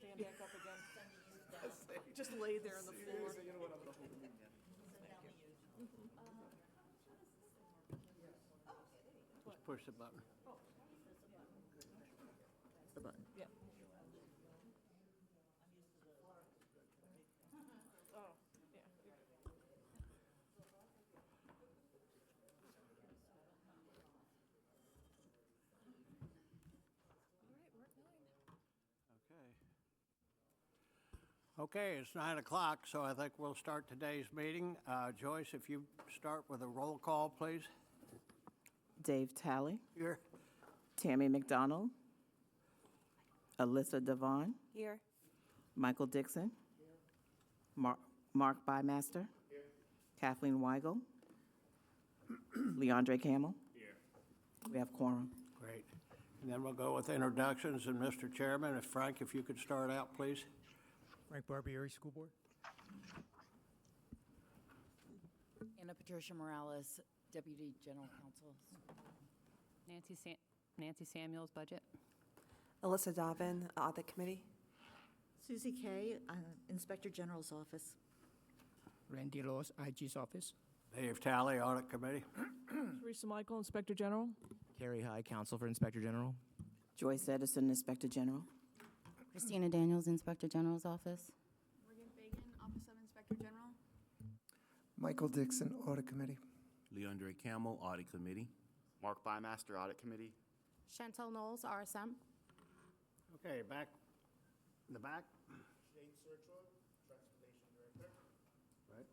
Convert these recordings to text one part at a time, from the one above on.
stand back up again. Just lay there on the floor. Seriously, you know what, I'm gonna hold them again. Just push the button. The button. Yeah. Oh, yeah. Okay, it's 9 o'clock, so I think we'll start today's meeting. Joyce, if you start with a roll call, please. Dave Talley, Here. Tammy McDonald, Alyssa Devon, Here. Michael Dixon, Mark Bymaster, Kathleen Weigel, Leandre Camel. We have quorum. Great. And then we'll go with introductions, and Mr. Chairman, Frank, if you could start out, please. Frank Barbieri, School Board. Anna Patricia Morales, Deputy General Counsel. Nancy Samuels, Budget. Alyssa Dobbin, Audit Committee. Susie Kay, Inspector General's Office. Randy Laws, IG's Office. Dave Talley, Audit Committee. Teresa Michael, Inspector General. Carrie High, Counsel for Inspector General. Joyce Edison, Inspector General. Christina Daniels, Inspector General's Office. Morgan Fagan, Office of Inspector General. Michael Dixon, Audit Committee. Leandre Camel, Audit Committee. Mark Bymaster, Audit Committee. Chantel Knowles, RSM. Okay, back in the back. Shane Sertro, Transportation Director. Right.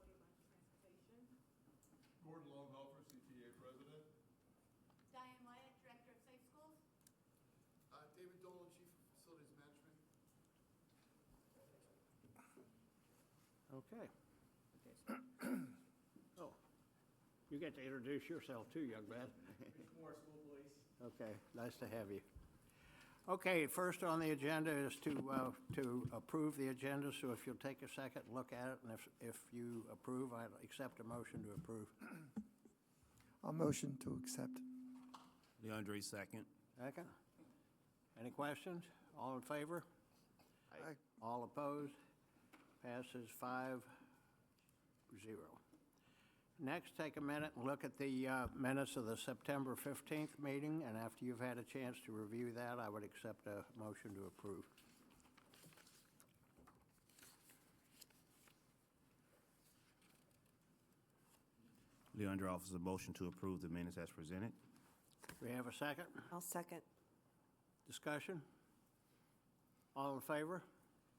Gordon Longhofer, CTA President. Diane Wyatt, Director of Safe Schools. David Dolan, Chief of Facilities Management. Okay. Oh, you get to introduce yourself too, young man. More School Police. Okay, nice to have you. Okay, first on the agenda is to approve the agenda, so if you'll take a second and look at it, and if you approve, I'll accept a motion to approve. I'll motion to accept. Leandre, second. Second? Any questions? All in favor? Aye. All opposed? Passes 5-0. Next, take a minute and look at the minutes of the September 15th meeting, and after you've had a chance to review that, I would accept a motion to approve. Leandre offers a motion to approve the minutes as presented. We have a second? I'll second. Discussion? All in favor?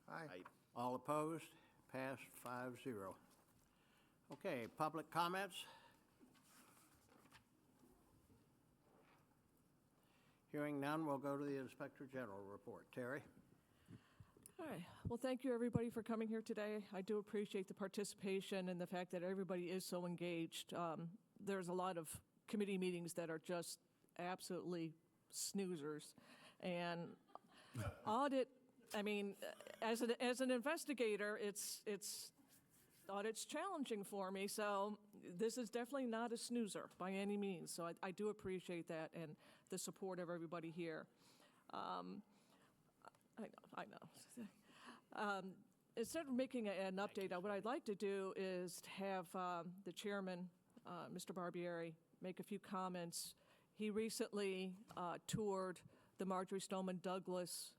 Aye. All opposed? Passed 5-0. Okay, public comments? Hearing none, we'll go to the Inspector General report. Terry? All right. Well, thank you, everybody, for coming here today. I do appreciate the participation and the fact that everybody is so engaged. There's a lot of committee meetings that are just absolutely snoozers. And audit, I mean, as an investigator, audit's challenging for me, so this is definitely not a snoozer by any means. So I do appreciate that and the support of everybody here. I know. Instead of making an update, what I'd like to do is have the chairman, Mr. Barbieri, make a few comments. He recently toured the Marjorie Stoneman Douglas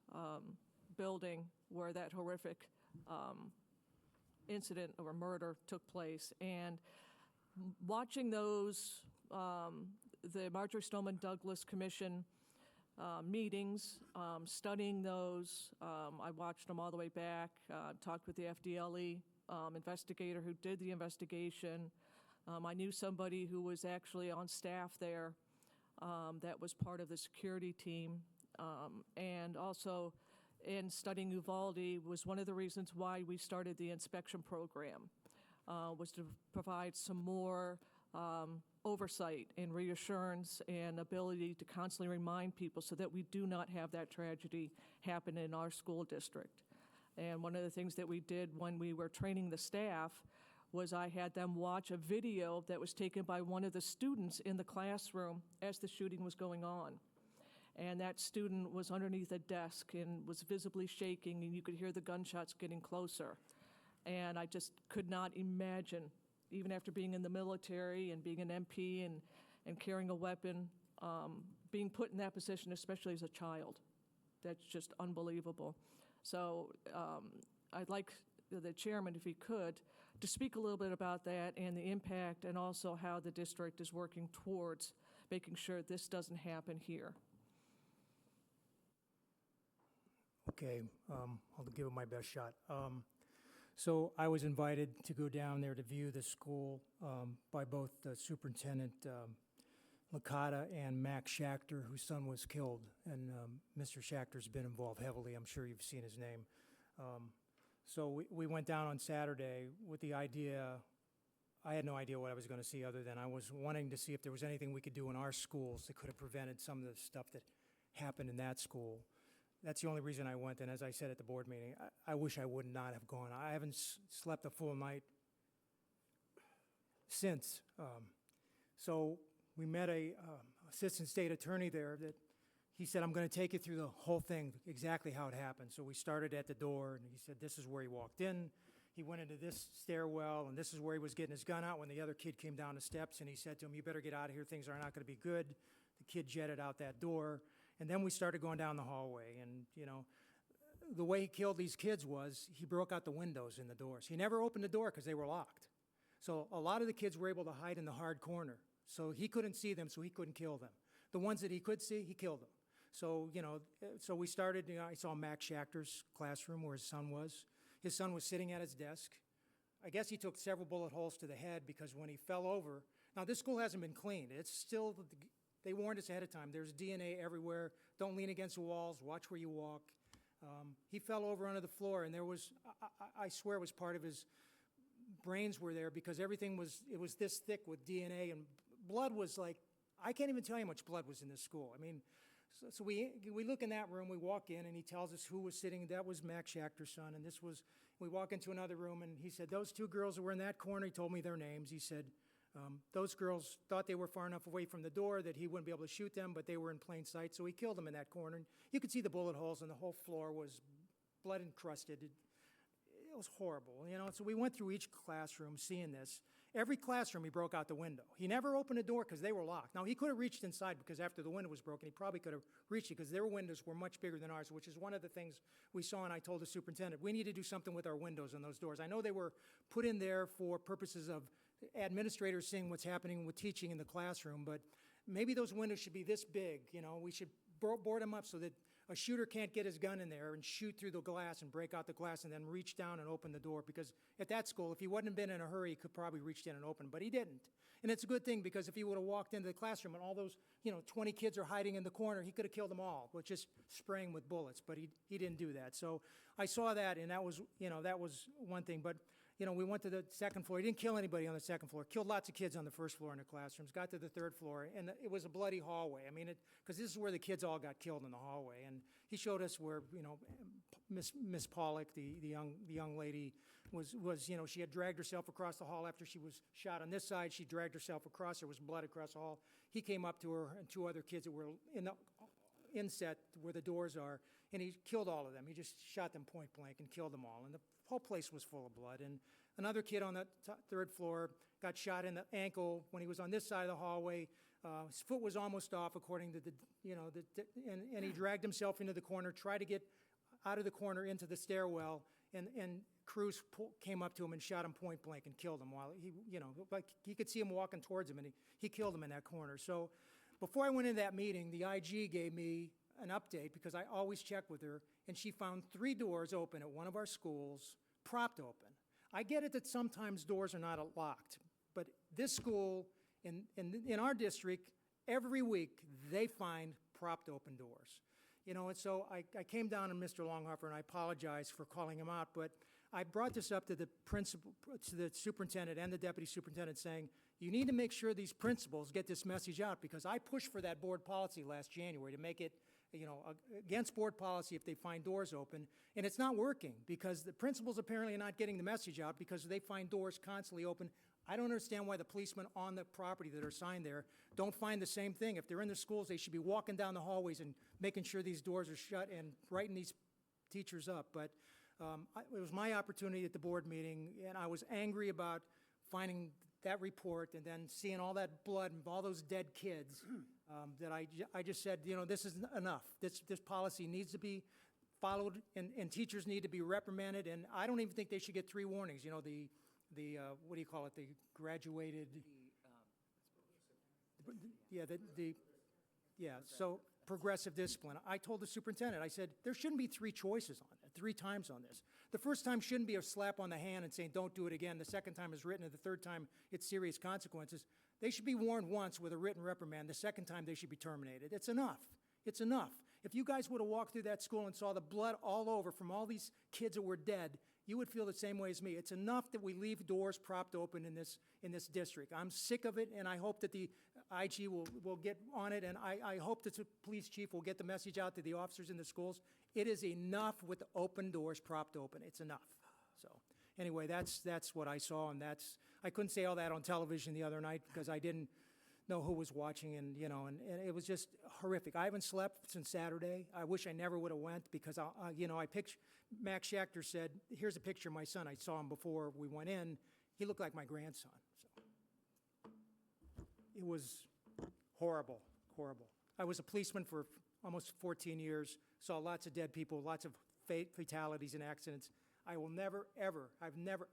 building where that horrific incident or murder took place. And watching those, the Marjorie Stoneman Douglas Commission meetings, studying those, I watched them all the way back, talked with the FDLE investigator who did the investigation. I knew somebody who was actually on staff there that was part of the security team. And also in studying Uvalde was one of the reasons why we started the inspection program, was to provide some more oversight and reassurance and ability to constantly remind people so that we do not have that tragedy happen in our school district. And one of the things that we did when we were training the staff was I had them watch a video that was taken by one of the students in the classroom as the shooting was going on. and that student was underneath a desk and was visibly shaking, and you could hear the gunshots getting closer. And I just could not imagine, even after being in the military and being an MP and carrying a weapon, being put in that position, especially as a child. That's just unbelievable. So I'd like the chairman, if he could, to speak a little bit about that and the impact, and also how the district is working towards making sure this doesn't happen here. Okay, I'll give it my best shot. So I was invited to go down there to view the school by both the superintendent Licata and Max Schachter, whose son was killed. And Mr. Schachter's been involved heavily. I'm sure you've seen his name. So we went down on Saturday with the idea, I had no idea what I was going to see other than I was wanting to see if there was anything we could do in our schools that could have prevented some of the stuff that happened in that school. That's the only reason I went, and as I said at the board meeting, I wish I would not have gone. I haven't slept a full night since. So we met a assistant state attorney there that he said, I'm going to take you through the whole thing, exactly how it happened. So we started at the door, and he said, this is where he walked in. He went into this stairwell, and this is where he was getting his gun out when the other kid came down the steps, and he said to him, you better get out of here. Things are not going to be good. The kid jetted out that door. And then we started going down the hallway, and, you know, the way he killed these kids was he broke out the windows in the doors. He never opened the door because they were locked. So a lot of the kids were able to hide in the hard corner. So he couldn't see them, so he couldn't kill them. The ones that he could see, he killed them. So, you know, so we started, you know, I saw Max Schachter's classroom where his son was. His son was sitting at his desk. I guess he took several bullet holes to the head because when he fell over, now this school hasn't been cleaned. It's still, they warned us ahead of time. There's DNA everywhere. Don't lean against the walls. Watch where you walk. He fell over onto the floor, and there was, I swear it was part of his brains were there because everything was, it was this thick with DNA, and blood was like, I can't even tell you how much blood was in this school. I mean, so we look in that room, we walk in, and he tells us who was sitting. That was Max Schachter's son, and this was, we walk into another room, and he said, those two girls that were in that corner, he told me their names. He said, those girls thought they were far enough away from the door that he wouldn't be able to shoot them, but they were in plain sight, so he killed them in that corner. And you could see the bullet holes, and the whole floor was blood encrusted. It was horrible, you know. So we went through each classroom seeing this. Every classroom, he broke out the window. He never opened a door because they were locked. Now, he could have reached inside because after the window was broken, he probably could have reached it because their windows were much bigger than ours, which is one of the things we saw, and I told the superintendent, we need to do something with our windows and those doors. I know they were put in there for purposes of administrators seeing what's happening with teaching in the classroom, but maybe those windows should be this big, you know. We should board them up so that a shooter can't get his gun in there and shoot through the glass and break out the glass and then reach down and open the door, because at that school, if he wouldn't have been in a hurry, he could probably reached in and open, but he didn't. And it's a good thing, because if he would have walked into the classroom and all those, you know, 20 kids are hiding in the corner, he could have killed them all with just spraying with bullets, but he didn't do that. So I saw that, and that was, you know, that was one thing. But you know, we went to the second floor. He didn't kill anybody on the second floor. Killed lots of kids on the first floor in the classrooms. Got to the third floor, and it was a bloody hallway. I mean, because this is where the kids all got killed in the hallway. And he showed us where, you know, Miss Pollock, the young lady, was, you know, she had dragged herself across the hall after she was shot on this side. She dragged herself across. There was blood across the hall. He came up to her and two other kids that were in the inset where the doors are, and he killed all of them. He just shot them point blank and killed them all. And the whole place was full of blood. And another kid on the third floor got shot in the ankle when he was on this side of the hallway. His foot was almost off, according to the, you know, and he dragged himself into the corner, tried to get out of the corner into the stairwell, and Cruz came up to him and shot him point blank and killed him while he, you know, like he could see him walking towards him, and he killed him in that corner. So before I went into that meeting, the IG gave me an update, because I always check with her, and she found 3 doors open at one of our schools, propped open. I get it that sometimes doors are not locked, but this school, in our district, every week they find propped open doors. You know, and so I came down to Mr. Longhofer, and I apologize for calling him out, but I brought this up to the principal, to the superintendent and the deputy superintendent, saying, you need to make sure these principals get this message out, because I pushed for that board policy last January to make it, you know, against board policy if they find doors open, and it's not working, because the principals apparently are not getting the message out, because they find doors constantly open I don't understand why the policemen on the property that are assigned there don't find the same thing. If they're in the schools, they should be walking down the hallways and making sure these doors are shut and writing these teachers up. But it was my opportunity at the board meeting, and I was angry about finding that report and then seeing all that blood and all those dead kids, that I just said, you know, this is enough. This policy needs to be followed, and teachers need to be reprimanded, and I don't even think they should get 3 warnings. You know, the what do you call it, the graduated, so progressive discipline. I told the superintendent, I said, there shouldn't be 3 choices on that, 3 times on this. The first time shouldn't be a slap on the hand and saying, don't do it again. The second time is written, and the third time it's serious consequences. They should be warned once with a written reprimand. The second time they should be terminated. It's enough. It's enough. If you guys would have walked through that school and saw the blood all over from all these kids that were dead, you would feel the same way as me. It's enough that we leave doors propped open in this district. I'm sick of it, and I hope that the IG will get on it, and I hope that the police chief will get the message out to the officers in the schools. It is enough with the open doors propped open. It's enough. So anyway, that's what I saw, and I couldn't say all that on television the other night because I didn't know who was watching, and it was just horrific. I haven't slept since Saturday. I wish I never would have went because I picture Max Schachter said, "Here's a picture of my son. I saw him before we went in. He looked like my grandson." So it was horrible, horrible. I was a policeman for almost 14 years. Saw lots of dead people, lots of fatalities and accidents. I've never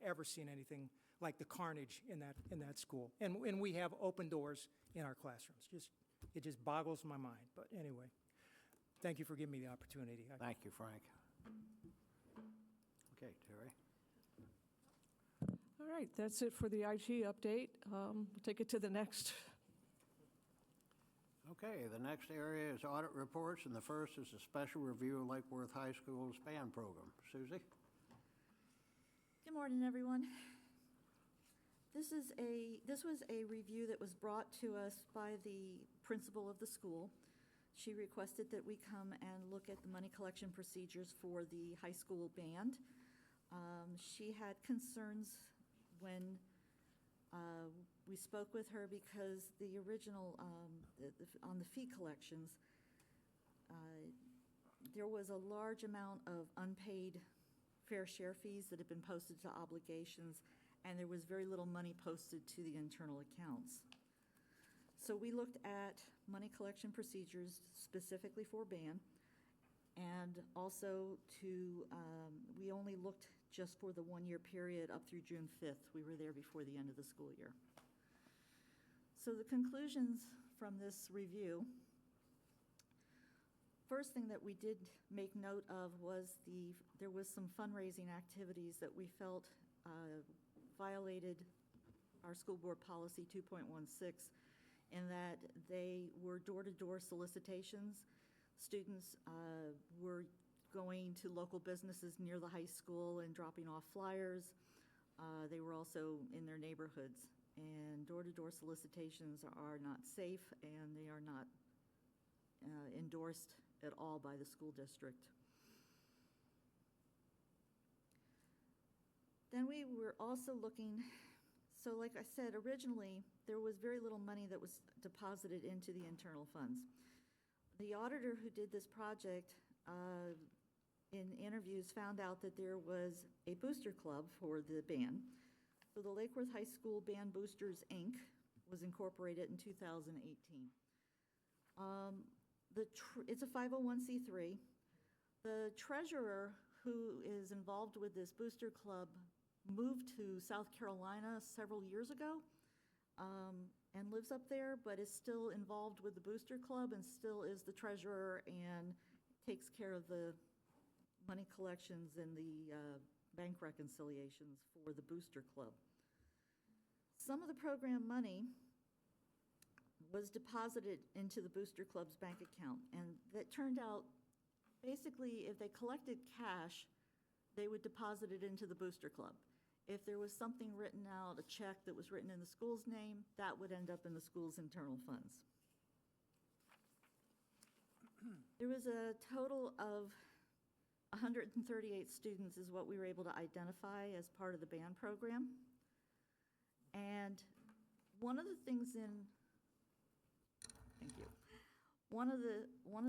ever seen anything like the carnage in that school. And we have open doors in our classrooms. It just boggles my mind. But anyway, thank you for giving me the opportunity. Thank you, Frank. Okay, Terry. All right, that's it for the IG update. We'll take it to the next. Okay, the next area is audit reports, and the first is a special review of Lake Worth High School's band program. Susie? Good morning, everyone. This was a review that was brought to us by the principal of the school. She requested that we come and look at the money collection procedures for the high school band. She had concerns when we spoke with her because the original, on the fee collections, there was a large amount of unpaid fair share fees that had been posted to obligations, and there was very little money posted to the internal accounts. So we looked at money collection procedures specifically for band, and also we only looked just for the 1-year period up through June 5th. We were there before the end of the school year. So the conclusions from this review, first thing that we did make note of was there was some fundraising activities that we felt violated our school board policy 2.16 in that they were door-to-door solicitations. Students were going to local businesses near the high school and dropping off flyers. They were also in their neighborhoods. And door-to-door solicitations are not safe, and they are not endorsed at all by the school district. Then we were also looking, so like I said, originally, there was very little money that was deposited into the internal funds. The auditor who did this project, in interviews, found out that there was a booster club for the band. So the Lake Worth High School Band Boosters, Inc. was incorporated in 2018. It's a 501c3. The treasurer who is involved with this booster club moved to South Carolina several years ago and lives up there, but is still involved with the booster club and still is the treasurer and takes care of the money collections and the bank reconciliations for the booster club. Some of the program money was deposited into the booster club's bank account, and that turned out, basically, if they collected cash, they would deposit it into the booster club. If there was something written out, a check that was written in the school's name, that would end up in the school's internal funds. There was a total of 138 students is what we were able to identify as part of the band program. And one of the things thank you. One of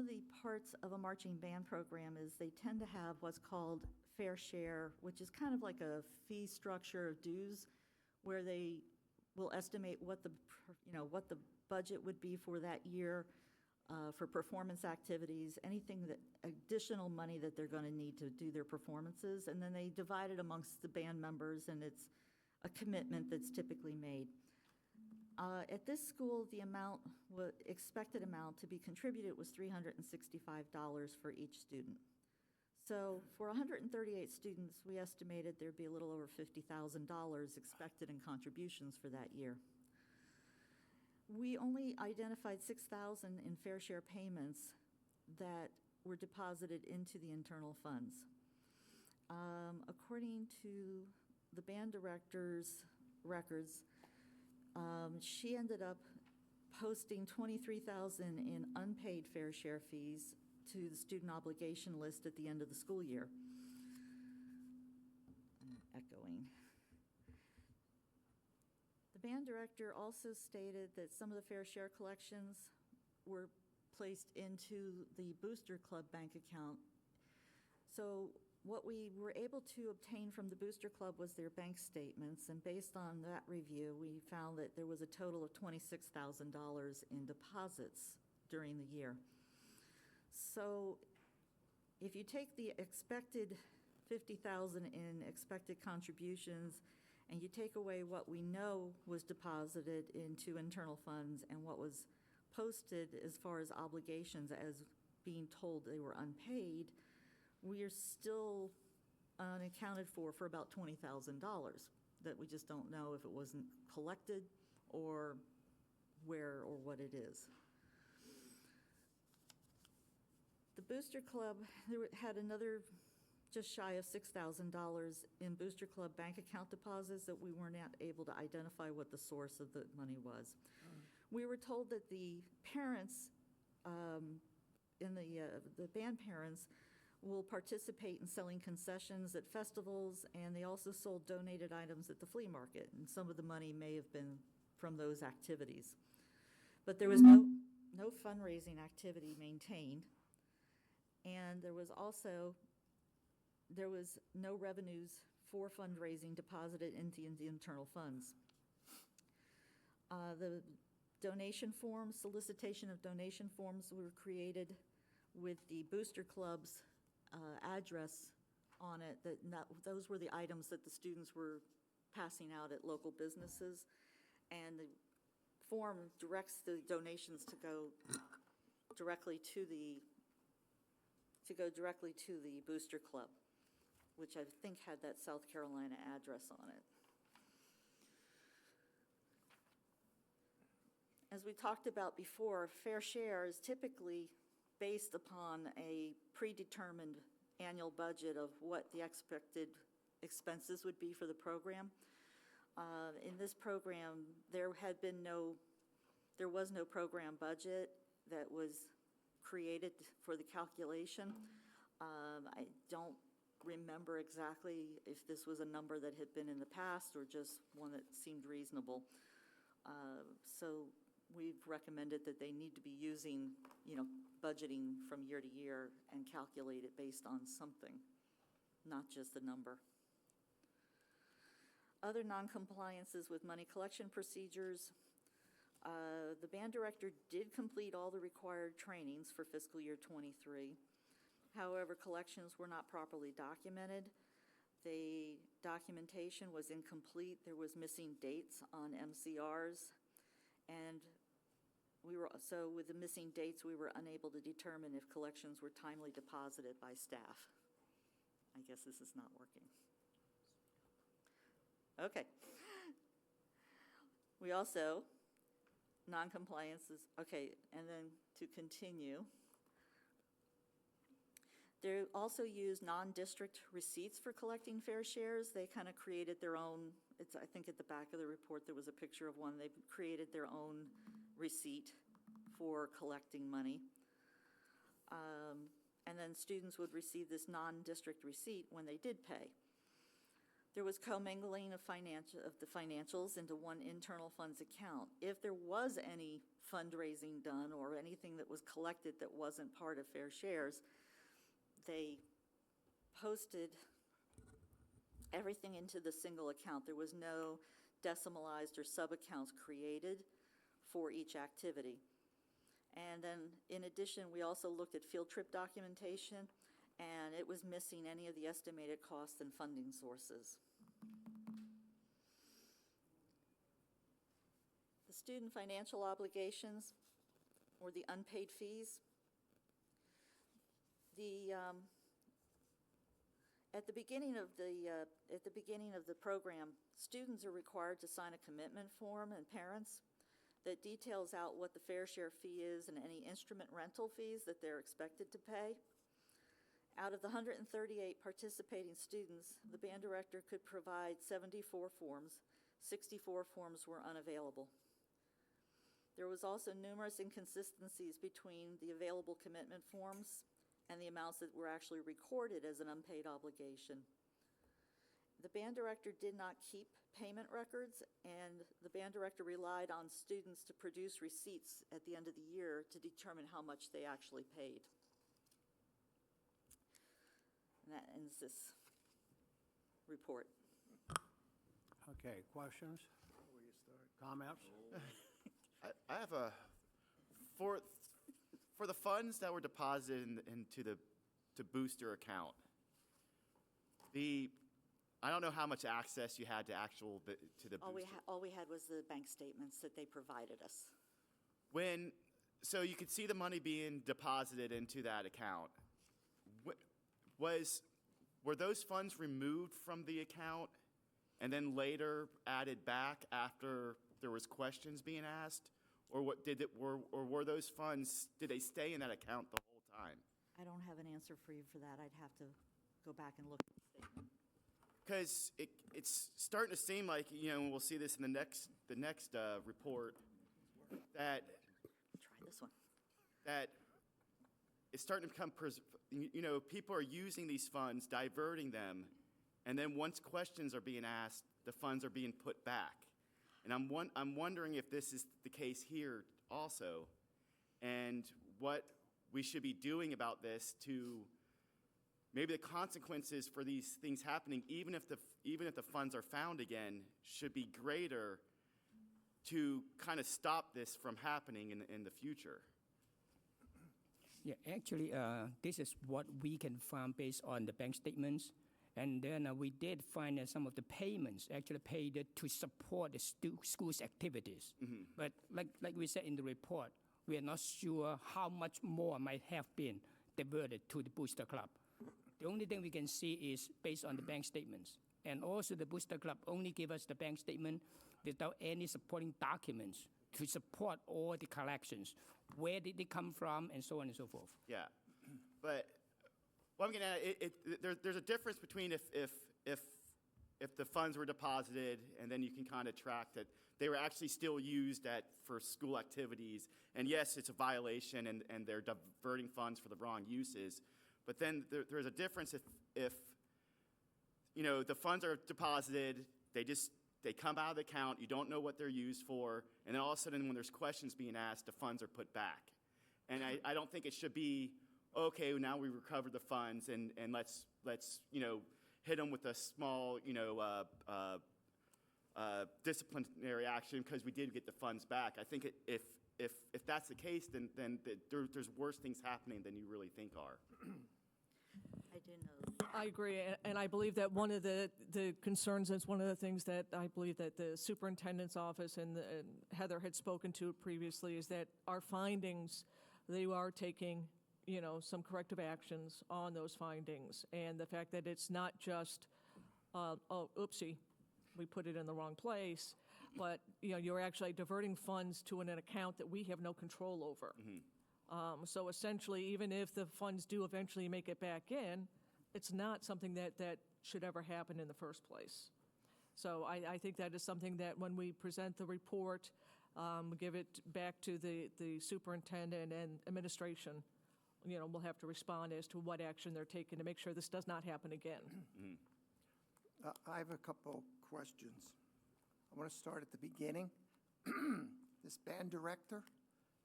the parts of a marching band program is they tend to have what's called fair share, which is kind of like a fee structure of dues, where they will estimate what the budget would be for that year for performance activities, anything that additional money that they're going to need to do their performances, and then they divide it amongst the band members, and it's a commitment that's typically made. At this school, the expected amount to be contributed was $365 for each student. So for 138 students, we estimated there'd be a little over $50,000 expected in contributions for that year. We only identified $6,000 in fair share payments that were deposited into the internal funds. According to the band director's records, she ended up posting $23,000 in unpaid fair share fees to the student obligation list at the end of the school year. Echoing. The band director also stated that some of the fair share collections were placed into the Booster Club bank account. So what we were able to obtain from the Booster Club was their bank statements, and based on that review, we found that there was a total of $26,000 in deposits during the year. So if you take the expected $50,000 in expected contributions, and you take away what we know was deposited into internal funds and what was posted as far as obligations as being told they were unpaid, we are still unaccounted for about $20,000 that we just don't know if it wasn't collected or where or what it is. The Booster Club had another just shy of $6,000 in Booster Club bank account deposits that we were not able to identify what the source of the money was. We were told that the parents, the band parents, will participate in selling concessions at festivals, and they also sold donated items at the flea market, and some of the money may have been from those activities. But there was no fundraising activity maintained, and there was no revenues for fundraising deposited into the internal funds. The donation forms, solicitation of donation forms were created with the Booster Club's address on it. Those were the items that the students were passing out at local businesses, and the form directs the donations to go directly to the Booster Club, which I think had that South Carolina address on it. As we talked about before, fair share is typically based upon a predetermined annual budget of what the expected expenses would be for the program. In this program, there was no program budget that was created for the calculation. I don't remember exactly if this was a number that had been in the past or just one that seemed reasonable. So we've recommended that they need to be using, budgeting from year to year and calculate it based on something, not just a number. Other non-compliances with money collection procedures. The band director did complete all the required trainings for fiscal year '23. However, collections were not properly documented. The documentation was incomplete. There was missing dates on MCRs, and with the missing dates, we were unable to determine if collections were timely deposited by staff. I guess this is not working. Okay. We also, non-compliances, okay, and then to continue, they also use non-district receipts for collecting fair shares. They kind of created their own, I think at the back of the report there was a picture of one. They created their own receipt for collecting money. And then students would receive this non-district receipt when they did pay. There was commingling of the financials into one internal funds account. If there was any fundraising done or anything that was collected that wasn't part of Fair Shares, they posted everything into the single account. There was no decimalized or sub-accounts created for each activity. And then, in addition, we also looked at field trip documentation, and it was missing any of the estimated costs and funding sources. The student financial obligations, or the unpaid fees, at the beginning of the program, students are required to sign a commitment form, and parents, that details out what the fair share fee is and any instrument rental fees that they're expected to pay. Out of the 138 participating students, the band director could provide 74 forms. 64 forms were unavailable. There was also numerous inconsistencies between the available commitment forms and the amounts that were actually recorded as an unpaid obligation. The band director did not keep payment records, and the band director relied on students to produce receipts at the end of the year to determine how much they actually paid. And that ends this report. Okay, questions? Comments? I have a, for the funds that were deposited into the booster account, I don't know how much access you had to to the booster. All we had was the bank statements that they provided us. So you could see the money being deposited into that account. Were those funds removed from the account and then later added back after there was questions being asked? Or were those funds, did they stay in that account the whole time? I don't have an answer for you for that. I'd have to go back and look at the statement. Because it's starting to seem like, and we'll see this in the next report, that Try this one. that it's starting to become, people are using these funds, diverting them, and then once questions are being asked, the funds are being put back. And I'm wondering if this is the case here also, and what we should be doing about this to maybe the consequences for these things happening, even if the funds are found again, should be greater to kind of stop this from happening in the future. Yeah, actually, this is what we can find based on the bank statements. And then we did find that some of the payments actually paid to support the school's activities. Mm-hmm. But like we said in the report, we are not sure how much more might have been diverted to the Booster Club. The only thing we can see is based on the bank statements. And also the Booster Club only give us the bank statement without any supporting documents to support all the collections. Where did they come from, and so on and so forth. Yeah, but what I'm getting at, there's a difference between if the funds were deposited and then you can kind of track that they were actually still used for school activities, and yes, it's a violation and they're diverting funds for the wrong uses, but then there's a difference if the funds are deposited, they come out of the account, you don't know what they're used for, and then all of a sudden when there's questions being asked, the funds are put back. And I don't think it should be, okay, now we recovered the funds and let's hit them with a small disciplinary action because we did get the funds back. I think if that's the case, then there's worse things happening than you really think are. I didn't know. I agree, and I believe that one of the concerns is one of the things that I believe that the superintendent's office and Heather had spoken to previously is that our findings, they are taking, some corrective actions on those findings, and the fact that it's not just, oh, oopsie, we put it in the wrong place, but, you're actually diverting funds to an account that we have no control over. Mm-hmm. So essentially, even if the funds do eventually make it back in, it's not something that should ever happen in the first place. So I think that is something that when we present the report, give it back to the superintendent and administration, we'll have to respond as to what action they're taking to make sure this does not happen again. Mm-hmm. I have a couple questions. I want to start at the beginning. This band director,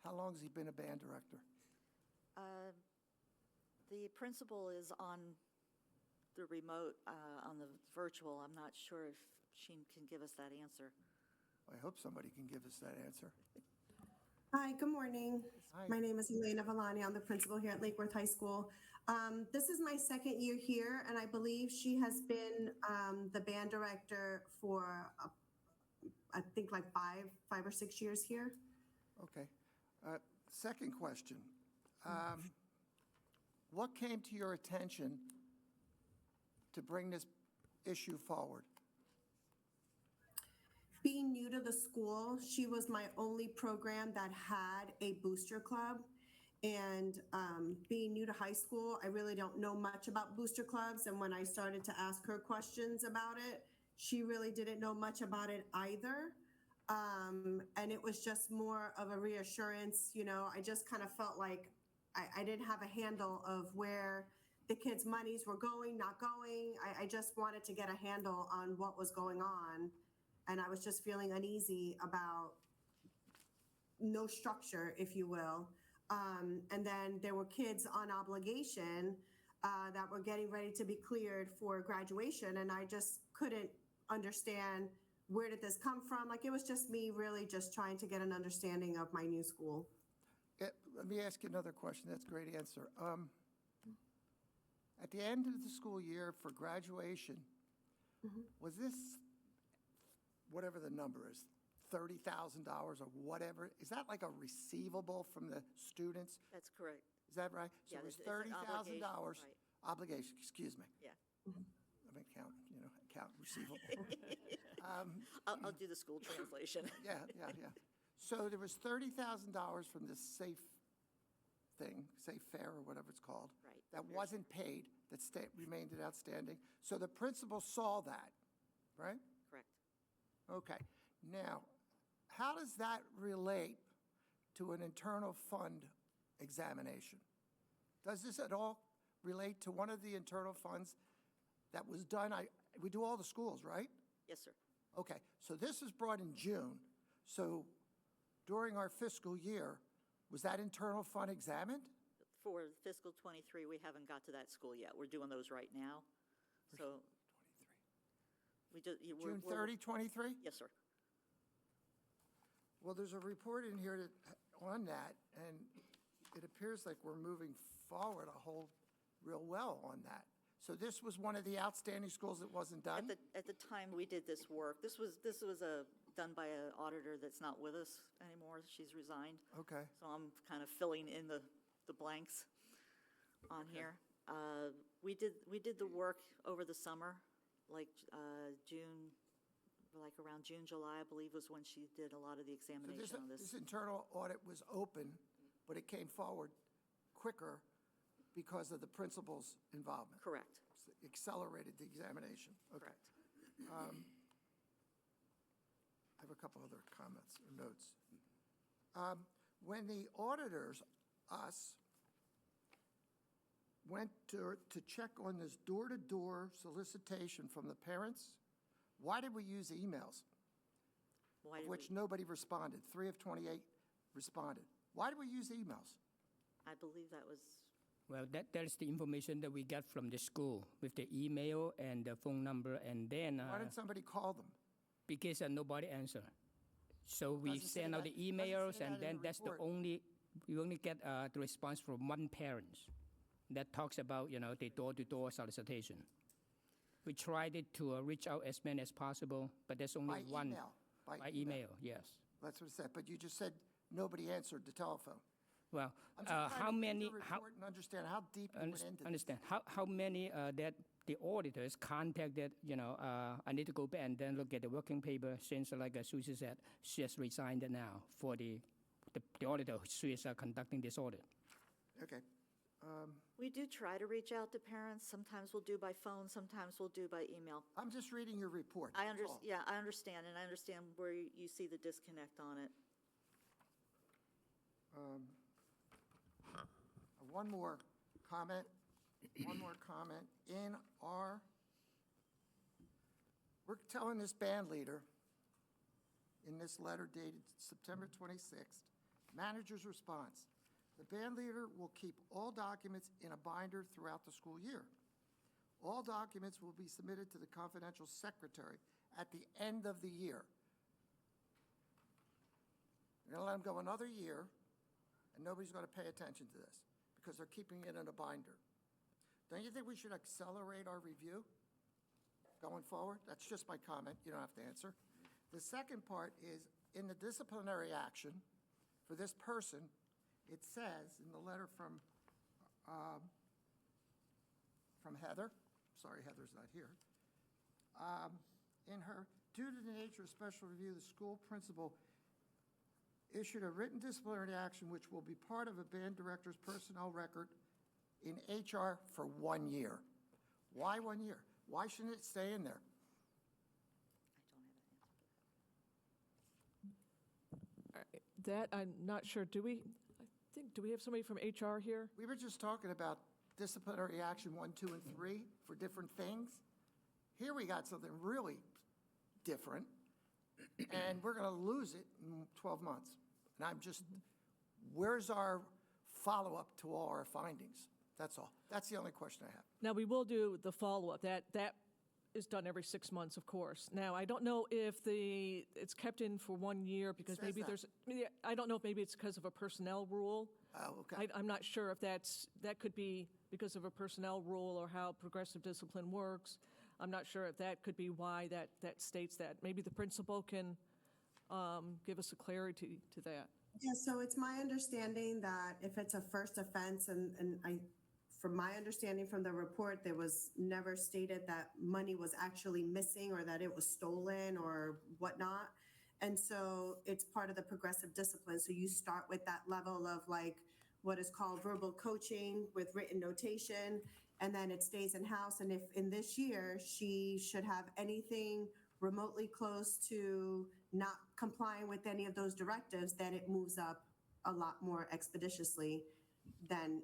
how long has he been a band director? The principal is on the remote, on the virtual. I'm not sure if she can give us that answer. I hope somebody can give us that answer. Hi, good morning. Hi. My name is Elena Villani. I'm the principal here at Lake Worth High School. This is my second year here, and I believe she has been the band director for, I think, like five or 6 years here. Okay. Second question. What came to your attention to bring this issue forward? Being new to the school, she was my only program that had a booster club. And being new to high school, I really don't know much about booster clubs. And when I started to ask her questions about it, she really didn't know much about it either. And it was just more of a reassurance. You know, I just kind of felt like I didn't have a handle of where the kids' monies were going, not going. I just wanted to get a handle on what was going on. And I was just feeling uneasy about no structure, if you will. And then there were kids on obligation that were getting ready to be cleared for graduation. And I just couldn't understand, where did this come from? Like, it was just me really just trying to get an understanding of my new school. Let me ask you another question. That's a great answer. At the end of the school year for graduation, was this, whatever the number is, $30,000 or whatever, is that like a receivable from the students? That's correct. Is that right? So Yeah, it was it's an $30,000 obligation, right. obligation, excuse me. Yeah. I'm an accountant, account receivable. I'll do the school translation. Yeah. So there was $30,000 from this safe fare or whatever it's called. Right. That wasn't paid, that remained outstanding. So the principal saw that, right? Correct. Okay. Now, how does that relate to an internal fund examination? Does this at all relate to one of the internal funds that was done? We do all the schools, right? Yes, sir. Okay, so this was brought in June. So during our fiscal year, was that internal fund examined? For fiscal '23, we haven't got to that school yet. We're doing those right now. So we just, June 30, 23? Yes, sir. Well, there's a report in here on that, and it appears like we're moving forward real well on that. So this was one of the outstanding schools that wasn't done? At the time we did this work, this was done by an auditor that's not with us anymore. She's resigned. Okay. So I'm kind of filling in the blanks on here. We did the work over the summer, like June, like around June, July, I believe was when she did a lot of the examination on this. This internal audit was open, but it came forward quicker because of the principal's involvement. Correct. Accelerated the examination. Okay. Correct. I have a couple other comments or notes. When the auditors, us, went to check on this door-to-door solicitation from the parents, why did we use emails? Which nobody responded. 3 of 28 responded. Why did we use emails? I believe that was. Well, that is the information that we got from the school with the email and the phone number, and then. Why didn't somebody call them? Because nobody answered. So we Doesn't say send out that- the doesn't emails, say and that in then the that's the report. we only get the response from one parent that talks about, the door-to-door solicitation. We tried to reach out as many as possible, but there's only By one. email? By email, yes. That's what it said, but you just said nobody answered the telephone. Well, I'm just trying how to read many? the report and understand how deep you went into this. Understand how many that the auditors contacted? I need to go back and then look at the working paper since, like Susie said, she has resigned now for the auditor. She is conducting this audit. Okay. We do try to reach out to parents. Sometimes we'll do by phone, sometimes we'll do by email. I'm just reading your report. I that's all. understand, I understand, and I understand where you see the disconnect on it. One more comment. In our we're telling this band leader in this letter dated September 26th, manager's response. The band leader will keep all documents in a binder throughout the school year. All documents will be submitted to the confidential secretary at the end of the year. You're going to let them go another year, and nobody's going to pay attention to this because they're keeping it in a binder. Don't you think we should accelerate our review going forward? That's just my comment. You don't have to answer. The second part is, in the disciplinary action for this person, it says in the letter from Heather, sorry, Heather's not here, in her, due to the nature of special review, the school principal issued a written disciplinary action which will be part of a band director's personnel record in HR for 1 year. Why 1 year? Why shouldn't it stay in there? That, I'm not sure. Do we have somebody from HR here? We were just talking about disciplinary action 1, 2, and 3 for different things. Here we got something really different, and we're going to lose it in 12 months. And I'm just, where's our follow-up to all our findings? That's all. That's the only question I have. Now, we will do the follow-up. That is done every 6 months, of course. Now, I don't know if it's kept in for 1 year because maybe Says there's, I don't know if maybe it's because of a personnel rule. Oh, okay. I'm not sure if that could be because of a personnel rule or how progressive discipline works. I'm not sure if that could be why that states that. Maybe the principal can give us a clarity to that. Yeah, so it's my understanding that if it's a first offense, and from my understanding from the report, there was never stated that money was actually missing or that it was stolen or whatnot. And so it's part of the progressive discipline. So you start with that level of like what is called verbal coaching with written notation, and then it stays in-house. And if in this year she should have anything remotely close to not complying with any of those directives, then it moves up a lot more expeditiously than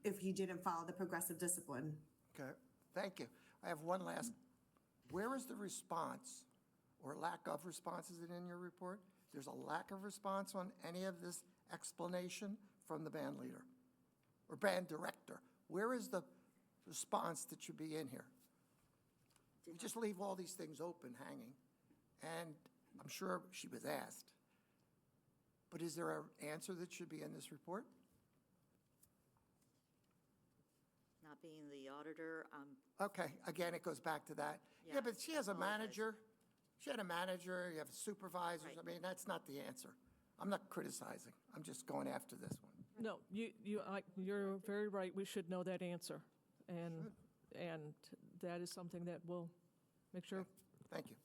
if you didn't follow the progressive discipline. Okay, thank you. I have one last. Where is the response or lack of response? Is it in your report? There's a lack of response on any of this explanation from the band leader or band director. Where is the response that should be in here? You just leave all these things open, hanging, and I'm sure she was asked. But is there an answer that should be in this report? Not being the auditor, Okay, again, it goes back to that. Yeah, but she has a manager. She had a manager, you have supervisors. Right. I mean, that's not the answer. I'm not criticizing. I'm just going after this one. No, you're very right. We should know that answer. And that is something that we'll make sure. Thank you.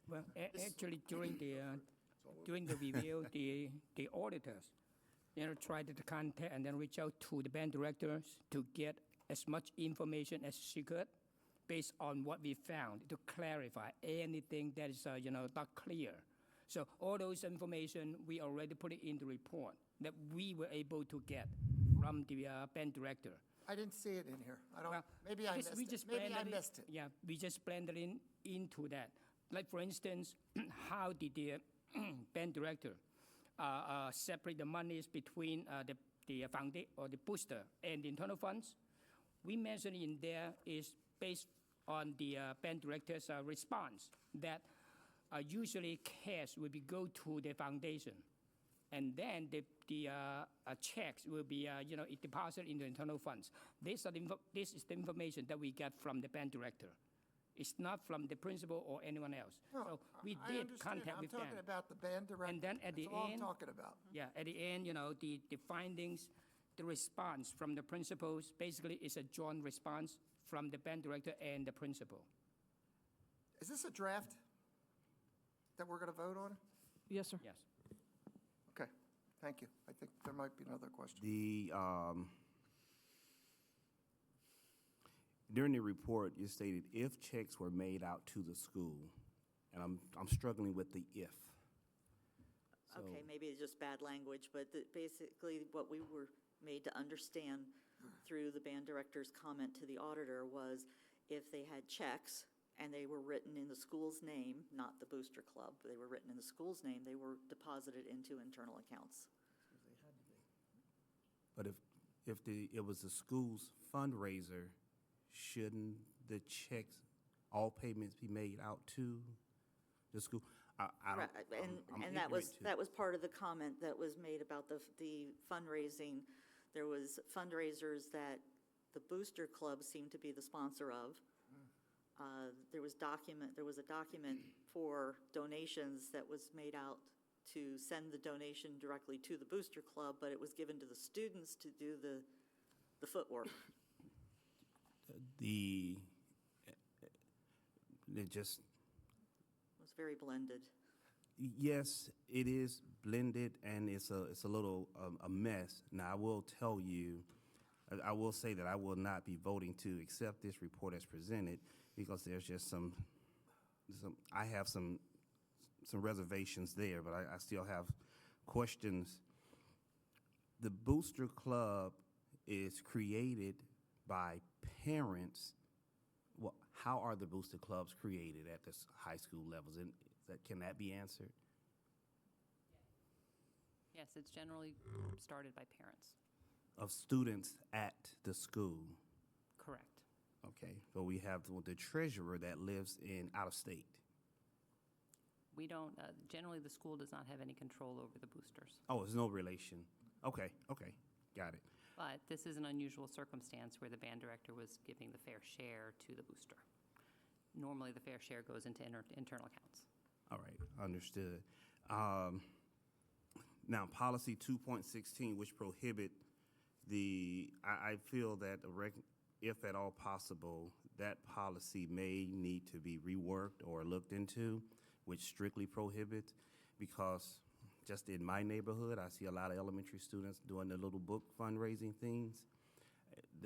Well, actually, during the review, the auditors, tried to contact and then reach out to the band directors to get as much information as she could, based on what we found, to clarify anything that is not clear. So all those information we already put it in the report that we were able to get from the band director. I didn't see it in here. I don't. Well, maybe I because missed it. Maybe I missed it. Yeah, we just blended into that. Like for instance, how did the band director separate the monies between the foundation or the booster and the internal funds? We mentioned in there is based on the band director's response that usually cash will be go to the foundation, and then the checks will be deposited into internal funds. This is the information that we get from the band director. It's not from the principal or anyone else. No, So we I did understand. contact with I'm them. talking about the band director. And then at the That's all end, I'm talking about. Yeah, at the end, the findings, the response from the principals basically is a joint response from the band director and the principal. Is this a draft that we're going to vote on? Yes, sir. Yes. Okay, thank you. I think there might be another question. During the report, you stated if checks were made out to the school, and I'm struggling with the if. So- okay, maybe it's just bad language, but basically what we were made to understand through the band director's comment to the auditor was if they had checks and they were written in the school's name, not the booster club, they were written in the school's name, they were deposited into internal accounts. But if it was the school's fundraiser, shouldn't the checks, all payments be made out to the school? I don't, Right, I'm and that ignorant was, to- that was part of the comment that was made about the fundraising. There was fundraisers that the Booster Club seemed to be the sponsor of. There was a document for donations that was made out to send the donation directly to the Booster Club, but it was given to the students to do the footwork. It just, It was very blended. yes, it is blended and it's a little a mess. Now, I will tell you, I will say that I will not be voting to accept this report as presented because there's just I have some reservations there, but I still have questions. The Booster Club is created by parents. Well, how are the Booster Clubs created at the high school levels? And can that be answered? Yes, it's generally started by parents. Of students at the school? Correct. Okay, so we have the treasurer that lives out of state. We don't, generally, the school does not have any control over the boosters. Oh, there's no relation. Okay, got it. But this is an unusual circumstance where the band director was giving the fair share to the booster. Normally, the fair share goes into internal accounts. All right, understood. Now, policy 2.16, which prohibit I feel that if at all possible, that policy may need to be reworked or looked into, which strictly prohibits, because just in my neighborhood, I see a lot of elementary students doing the little book fundraising things.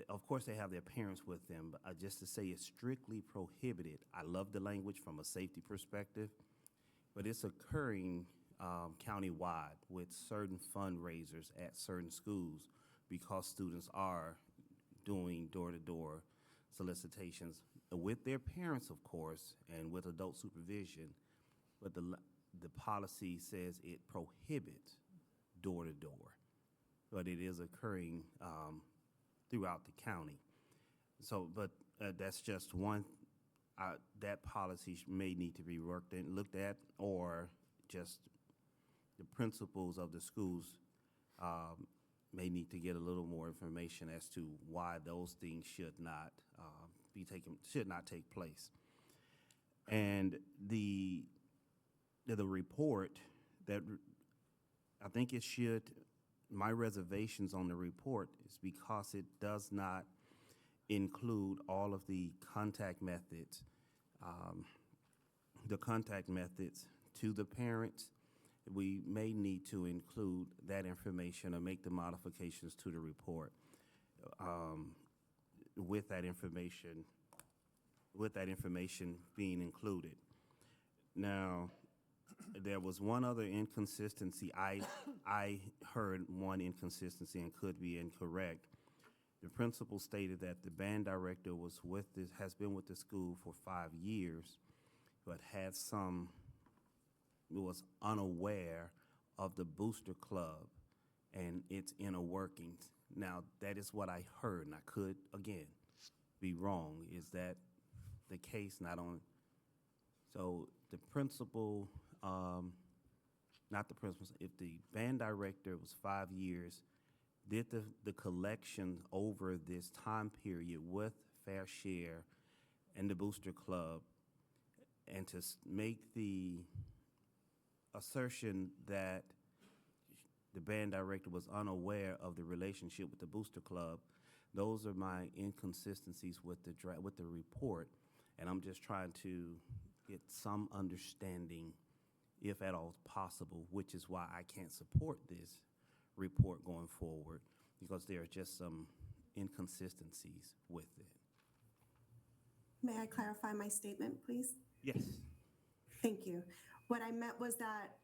Of course, they have their parents with them, but just to say it's strictly prohibited. I love the language from a safety perspective, but it's occurring countywide with certain fundraisers at certain schools because students are doing door-to-door solicitations with their parents, of course, and with adult supervision, but the policy says it prohibits door-to-door, but it is occurring throughout the county. So, but that's just one, that policy may need to be looked at, or just the principals of the schools may need to get a little more information as to why those things should not take place. And the report that I think it should, my reservations on the report is because it does not include all of the contact methods to the parents. We may need to include that information or make the modifications to the report with that information being included. Now, there was one other inconsistency. I heard one inconsistency and could be incorrect. The principal stated that the band director has been with the school for 5 years, but was unaware of the Booster Club and its inner workings. Now, that is what I heard, and I could, again, be wrong. Is that the case? So the principal, not the principal, if the band director was 5 years, did the collection over this time period with Fair Share and the Booster Club, and to make the assertion that the band director was unaware of the relationship with the Booster Club, those are my inconsistencies with the report, and I'm just trying to get some understanding, if at all possible, which is why I can't support this report going forward, because there are just some inconsistencies with it. May I clarify my statement, please? Yes. Thank you. What I meant was that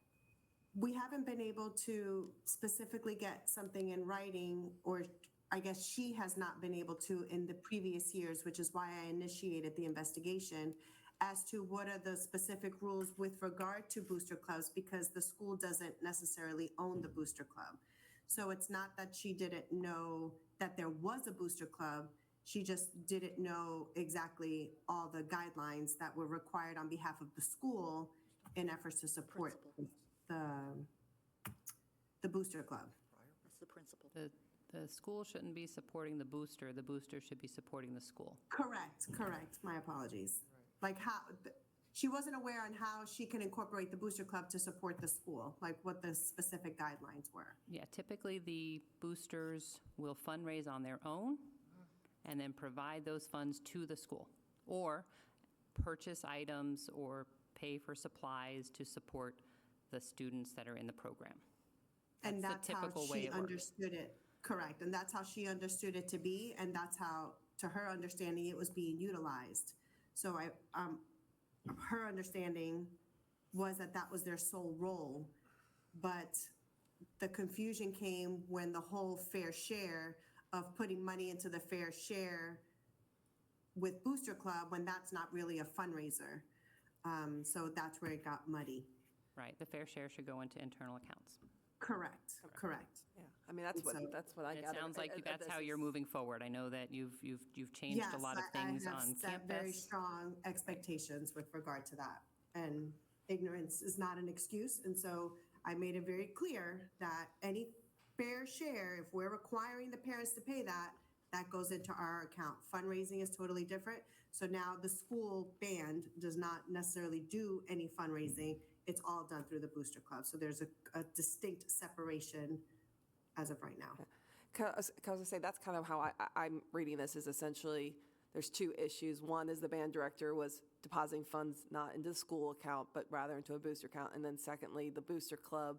we haven't been able to specifically get something in writing, or I guess she has not been able to in the previous years, which is why I initiated the investigation. as to what are the specific rules with regard to booster clubs, because the school doesn't necessarily own the booster club. So it's not that she didn't know that there was a booster club, she just didn't know exactly all the guidelines that were required on behalf of the school in efforts to support the booster club. That's the principle. The school shouldn't be supporting the booster should be supporting the school. Correct, my apologies. Like how, she wasn't aware on how she can incorporate the booster club to support the school, like what the specific guidelines were. Yeah, typically the boosters will fundraise on their own and then provide those funds to the school, or purchase items or pay for supplies to support the students that are in the program. And the that's how typical way she it works. understood it, correct, and that's how she understood it to be, and that's how, to her understanding, it was being utilized. So her understanding was that that was their sole role, but the confusion came when the whole fair share of putting money into the fair share with Booster Club, when that's not really a fundraiser. So that's where it got muddy. Right, the fair share should go into internal accounts. Correct. Yeah, I mean, that's what I It gather. sounds like that's how you're moving forward. I know that you've changed a lot of things on Yes, I have set very campus. strong expectations with regard to that. And ignorance is not an excuse. And so I made it very clear that any fair share, if we're requiring the parents to pay that, that goes into our account. Fundraising is totally different. So now the school band does not necessarily do any fundraising. It's all done through the Booster Club. So there's a distinct separation as of right now. I was going to say, that's kind of how I'm reading this, is essentially there's two issues. One is the band director was depositing funds not into the school account, but rather into a booster account. And then secondly, the Booster Club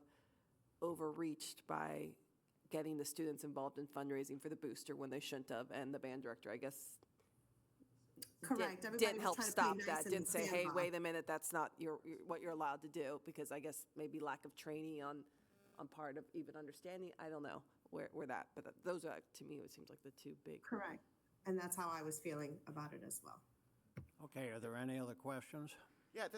overreached by getting the students involved in fundraising for the booster when they shouldn't have. And the band director, I guess, Correct. Everybody didn't was help trying to stop play nice that, in didn't the say, hey, sandbox. wait a minute, that's not what you're allowed to do, because I guess maybe lack of training on part of even understanding, I don't know where that, but those are, to me, it seems like the two big. Correct. And that's how I was feeling about it as well. Okay, are there any other questions? Yeah,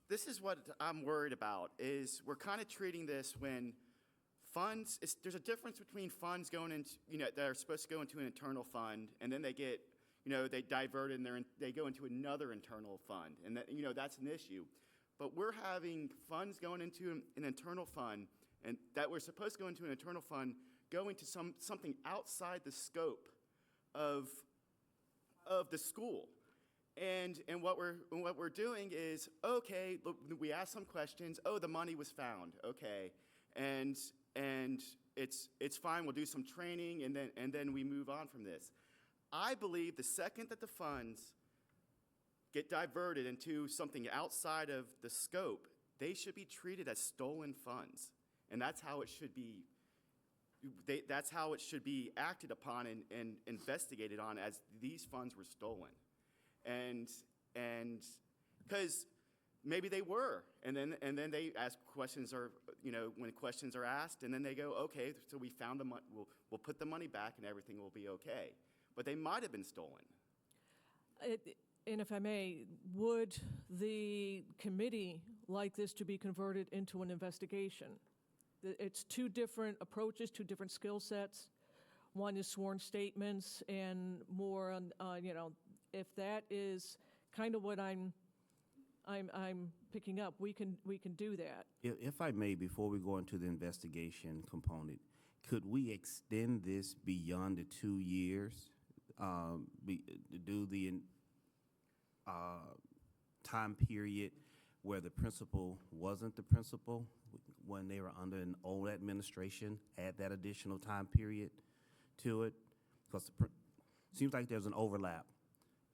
this is what I'm worried about, is we're kind of treating this when funds, there's a difference between funds going into, that are supposed to go into an internal fund, and then they get, they divert and they go into another internal fund, and that, that's an issue. But we're having funds going into an internal fund, and that we're supposed to go into an internal fund, going to something outside the scope of the school. And what we're doing is, okay, look, we ask some questions. Oh, the money was found. Okay, and it's fine. We'll do some training, and then we move on from this. I believe the second that the funds get diverted into something outside of the scope, they should be treated as stolen funds, and that's how it should be. That's how it should be acted upon and investigated on, as these funds were stolen. And because maybe they were, and then they ask questions, or when questions are asked, and then they go, okay, so we found the money, we'll put the money back and everything will be okay. But they might have been stolen. And if I may, would the committee like this to be converted into an investigation? It's two different approaches, two different skill sets. One is sworn statements and more on, if that is kind of what I'm picking up, we can do that. If I may, before we go into the investigation component, could we extend this beyond the 2 years? Do the time period where the principal wasn't the principal when they were under an old administration, add that additional time period to it? Because it seems like there's an overlap.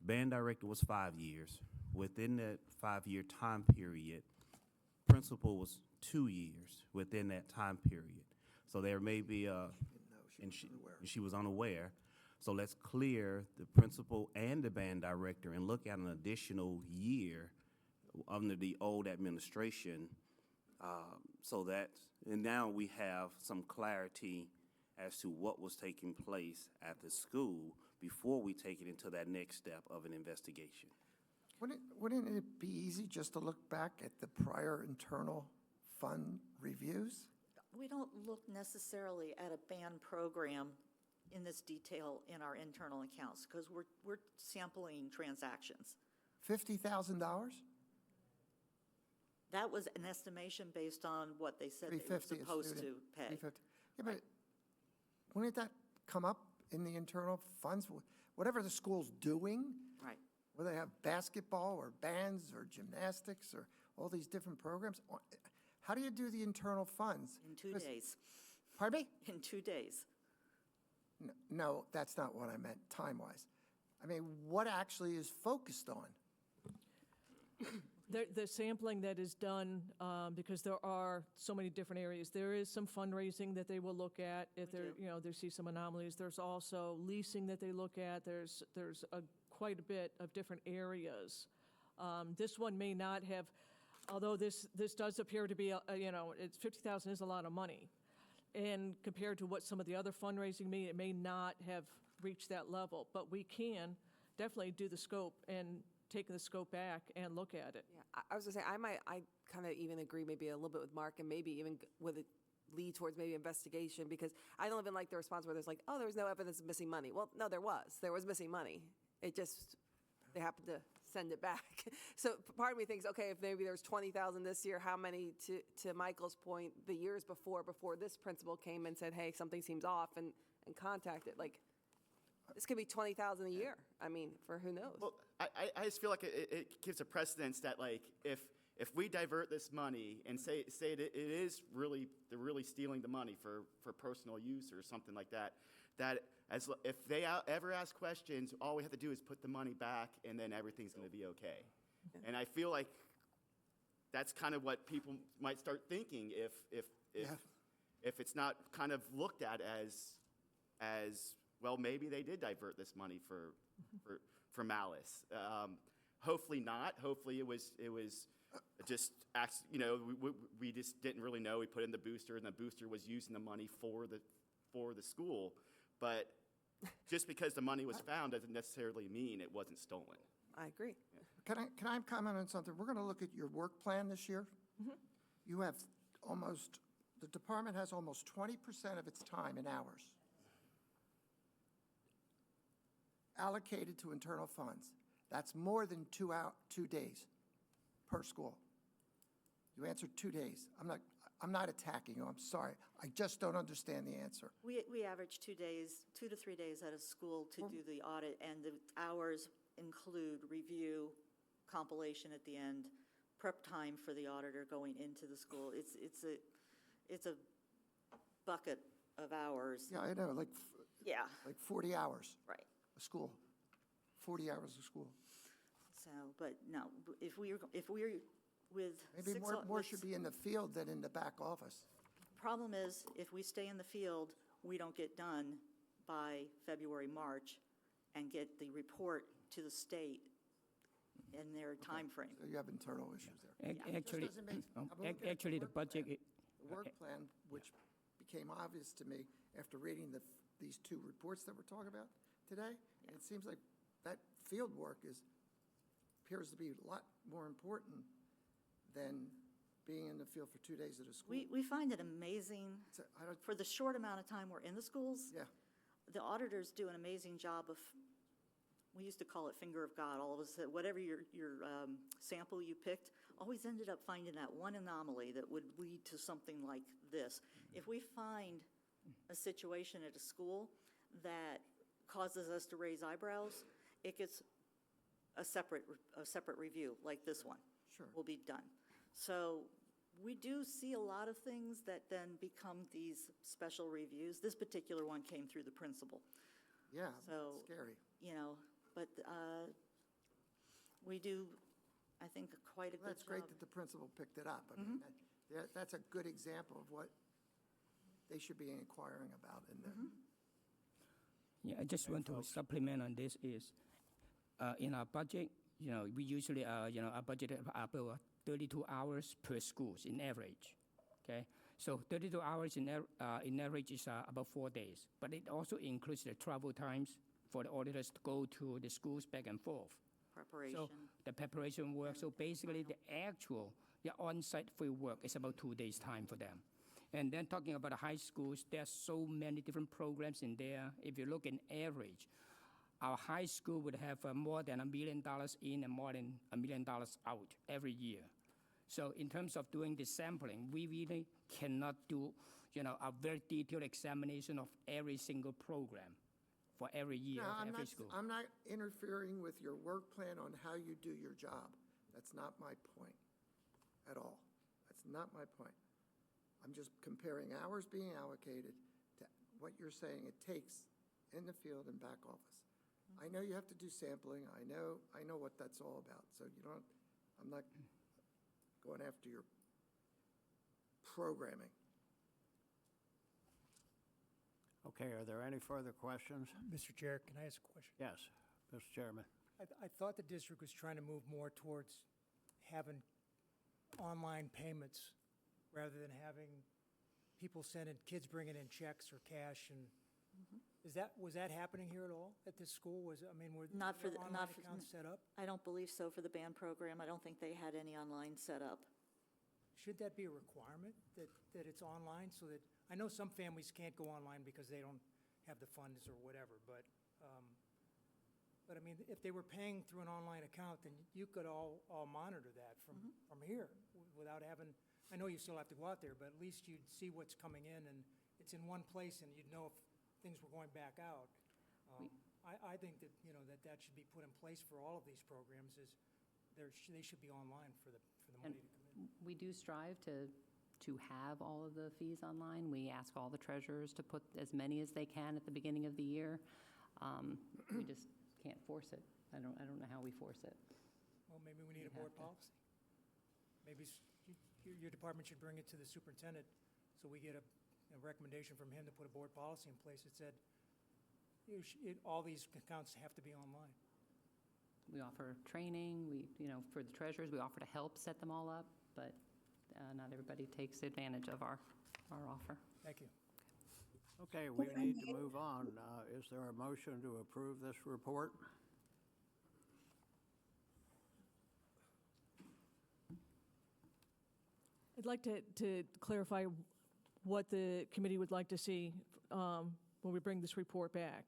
Band director was 5 years. Within that 5-year time period, principal was 2 years within that time period. So there may be and she was unaware. So let's clear the principal and the band director and look at an additional year under the old administration, and now we have some clarity as to what was taking place at the school before we take it into that next step of an investigation. Wouldn't it be easy just to look back at the prior internal fund reviews? We don't look necessarily at a band program in this detail in our internal accounts because we're sampling transactions. $50,000? That was an estimation based on what they said they were 350 a supposed to student, pay. 350. Yeah, but wouldn't that come up in the internal funds? Whatever the school's doing, Right. whether they have basketball or bands or gymnastics or all these different programs, how do you do the internal funds? In 2 'Cause- days. Pardon me? In 2 days. No, that's not what I meant, time-wise. I mean, what actually is focused on? The sampling that is done, because there are so many different areas, there is some fundraising that they will look at if We they're, do. they see some anomalies. There's also leasing that they look at. There's quite a bit of different areas. This one may not have, although this does appear to be, it's 50,000 is a lot of money. And compared to what some of the other fundraising it may not have reached that level. But we can definitely do the scope and take the scope back and look at it. Yeah, I was gonna say, I kind of even agree maybe a little bit with Mark and maybe even with a lead towards maybe investigation because I don't even like the response where there's like, oh, there was no evidence of missing money. Well, no, there was missing money. It just, they happened to send it back. So part of me thinks, okay, if maybe there's 20,000 this year, how many, to Michael's point, the years before this principal came and said, hey, something seems off and contacted, like, this could be 20,000 a year. I mean, for who knows? Well, I just feel like it gives a precedence that, like, if we divert this money and say it is really, they're really stealing the money for personal use or something like that, if they ever ask questions, all we have to do is put the money back and then everything's going to be okay. And I feel like that's kind of what people might start thinking if it's not kind of looked at as well, maybe they did divert this money for malice. Hopefully not. Hopefully it was just we just didn't really know. We put in the booster, and the booster was using the money for the school. But just because the money was found doesn't necessarily mean it wasn't stolen. I agree. Can I comment on something? We're going to look at your work plan this year. You have the department has almost 20% of its time in hours allocated to internal funds. That's more than 2 days per school. You answered 2 days. I'm not attacking you. I'm sorry. I just don't understand the answer. We average 2 days, 2 to 3 days at a school to do the audit, and the hours include review, compilation at the end, prep time for the auditor going into the school. It's a bucket of hours. Yeah, I know, like Yeah, 40 hours right. of school, 40 hours of school. So, but no, if we're with Maybe more should be in the field than in the back office. Problem is, if we stay in the field, we don't get done by February, March, and get the report to the state in their timeframe. So you have internal issues there. Actually, Just doesn't make- I'm looking at actually, the work plan. budget, The work plan, which became obvious to me after reading these two reports that we're talking about today, it seems like that field work appears to be a lot more important than being in the field for 2 days at a school. We find it amazing, So I don't- for the short amount of time we're in the schools, Yeah, the auditors do an amazing job of, we used to call it finger of God. All of us, whatever your sample you picked, always ended up finding that one anomaly that would lead to something like this. If we find a situation at a school that causes us to raise eyebrows, it gets a separate review, like this one. Sure. Will be done. So we do see a lot of things that then become these special reviews. This particular one came through the principal. yeah, So, scary. But we do, I think, quite a good job. That's great that the principal picked it up. I mean, that's a good example of what they should be inquiring about in there. yeah, I just want to supplement on this is, in our budget, we usually, our budget is about 32 hours per schools in average, okay? So 32 hours in average is about 4 days, but it also includes the travel times for the auditors to go to the schools back and forth. Preparation. So the preparation work. So basically, the actual, the on-site field work is about 2 days' time for them. And then talking about the high schools, there's so many different programs in there. If you look in average, our high school would have more than $1 million in and more than $1 million out every year. So in terms of doing the sampling, we really cannot do, a very detailed examination of every single program for every year No, of every school. I'm not interfering with your work plan on how you do your job. That's not my point at all. That's not my point. I'm just comparing hours being allocated to what you're saying it takes in the field and back office. I know you have to do sampling. I know what that's all about. So I'm not going after your programming. Okay, are there any further questions? Mr. Chair, can I ask a question? Yes, Mr. Chairman. I thought the district was trying to move more towards having online payments rather than having people kids bringing in checks or cash. And was that happening here at all at this school? Were Not for the the- online not for- accounts set up? I don't believe so for the band program. I don't think they had any online set up. Should that be a requirement that it's online so that, I know some families can't go online because they don't have the funds or whatever, but I mean, if they were paying through an online account, then you could all monitor that from here without having, I know you still have to go out there, but at least you'd see what's coming in and it's in one place and you'd know if things were going back out. I think that, that should be put in place for all of these programs is they should be online for the money to come in. We do strive to have all of the fees online. We ask all the treasurers to put as many as they can at the beginning of the year. We just can't force it. I don't know how we force it. Well, maybe we need a board policy. Maybe your department should bring it to the superintendent so we get a recommendation from him to put a board policy in place that said all these accounts have to be online. We offer training, for the treasurers, we offer to help set them all up, but not everybody takes advantage of our offer. Thank you. Okay, we need to move on. Is there a motion to approve this report? I'd like to clarify what the committee would like to see when we bring this report back.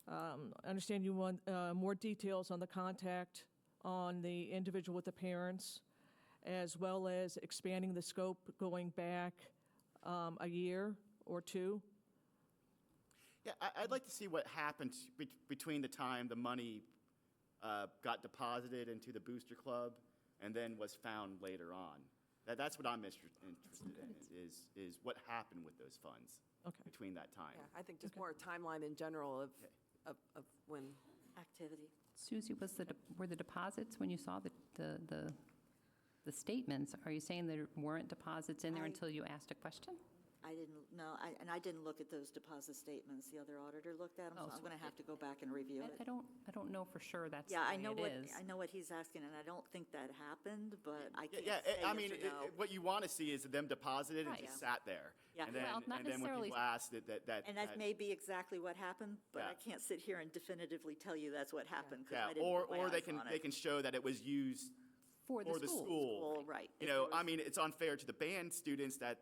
I understand you want more details on the contact on the individual with the parents, as well as expanding the scope going back a year or two. Yeah, I'd like to see what happened between the time the money got deposited into the Booster Club and then was found later on. That's what I'm interested in, is what happened with those funds between that time. Yeah, I think just more a timeline in general of when. Activity. Susie, were the deposits, when you saw the statements, are you saying there weren't deposits in there until you asked a question? I didn't, no, I didn't look at those deposit statements. The other auditor looked at them, so I'm going to have to go back and review it. I don't know for sure that's the Yeah, way it is. I know what he's asking, and I don't think that happened, but I can't Yeah, say I yes mean, or no. what you want to see is them deposited and Right. just sat there. Yeah. And then, Well, not and then when necessarily- people asked And that may be exactly what happened, but Yeah. I can't sit here and definitively tell you that's what happened, because Yeah, I didn't put my or they eyes can on they it. can show that it was used For the school. school. Right. You know, I mean, it's unfair to the band students that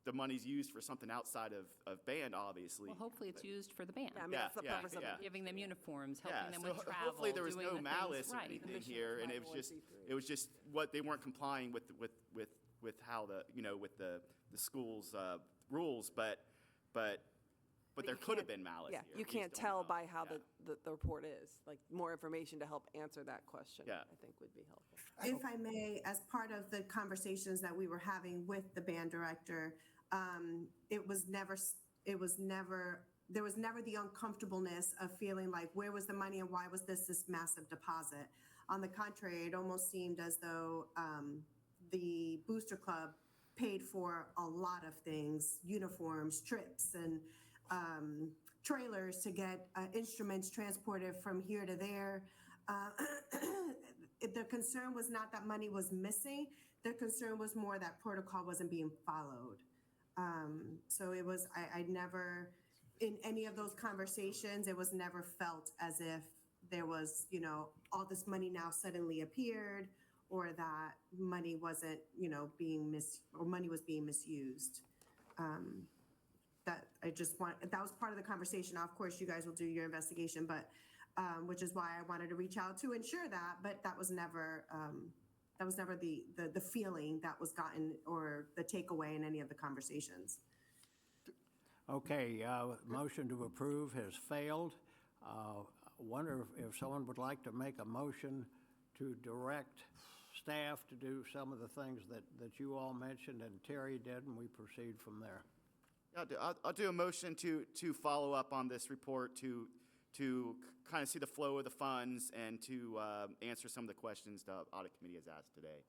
the money's used for something outside of band, obviously. Well, hopefully it's used for the band. Yeah, I mean, Yeah, that's the yeah, purpose of yeah. it. Giving them uniforms, Yeah, helping them so with travel, hopefully there was doing no the things malice or right. anything here, and it was just what they weren't complying with how with the school's rules, but there could have been malice Yeah, here. you We can't just don't tell know. by how Yeah. the report is. Like, more information to help answer that question, Yeah. I think would be helpful. If I may, as part of the conversations that we were having with the band director, there was never the uncomfortableness of feeling like, where was the money and why was this massive deposit? On the contrary, it almost seemed as though the Booster Club paid for a lot of things, uniforms, trips, and trailers to get instruments transported from here to there. The concern was not that money was missing. The concern was more that protocol wasn't being followed. So it was, I never, in any of those conversations, it was never felt as if there was, all this money now suddenly appeared, or that money wasn't, money was being misused. That was part of the conversation. Now, of course, you guys will do your investigation, but, which is why I wanted to reach out to ensure that, but that was never the feeling that was gotten or the takeaway in any of the conversations. Okay, motion to approve has failed. Wonder if someone would like to make a motion to direct staff to do some of the things that you all mentioned and Terry did, and we proceed from there. I'll do a motion to follow up on this report, to kind of see the flow of the funds and to answer some of the questions the Audit Committee has asked today.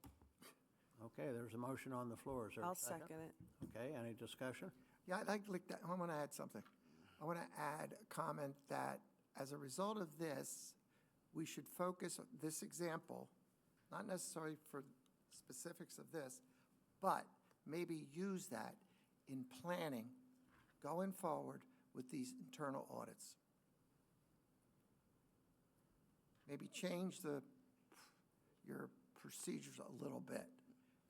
Okay, there's a motion on the floor. Is there a I'll second it. Okay, any discussion? Yeah, I want to add something. I want to add a comment that as a result of this, we should focus on this example, not necessarily for specifics of this, but maybe use that in planning going forward with these internal audits. Maybe change your procedures a little bit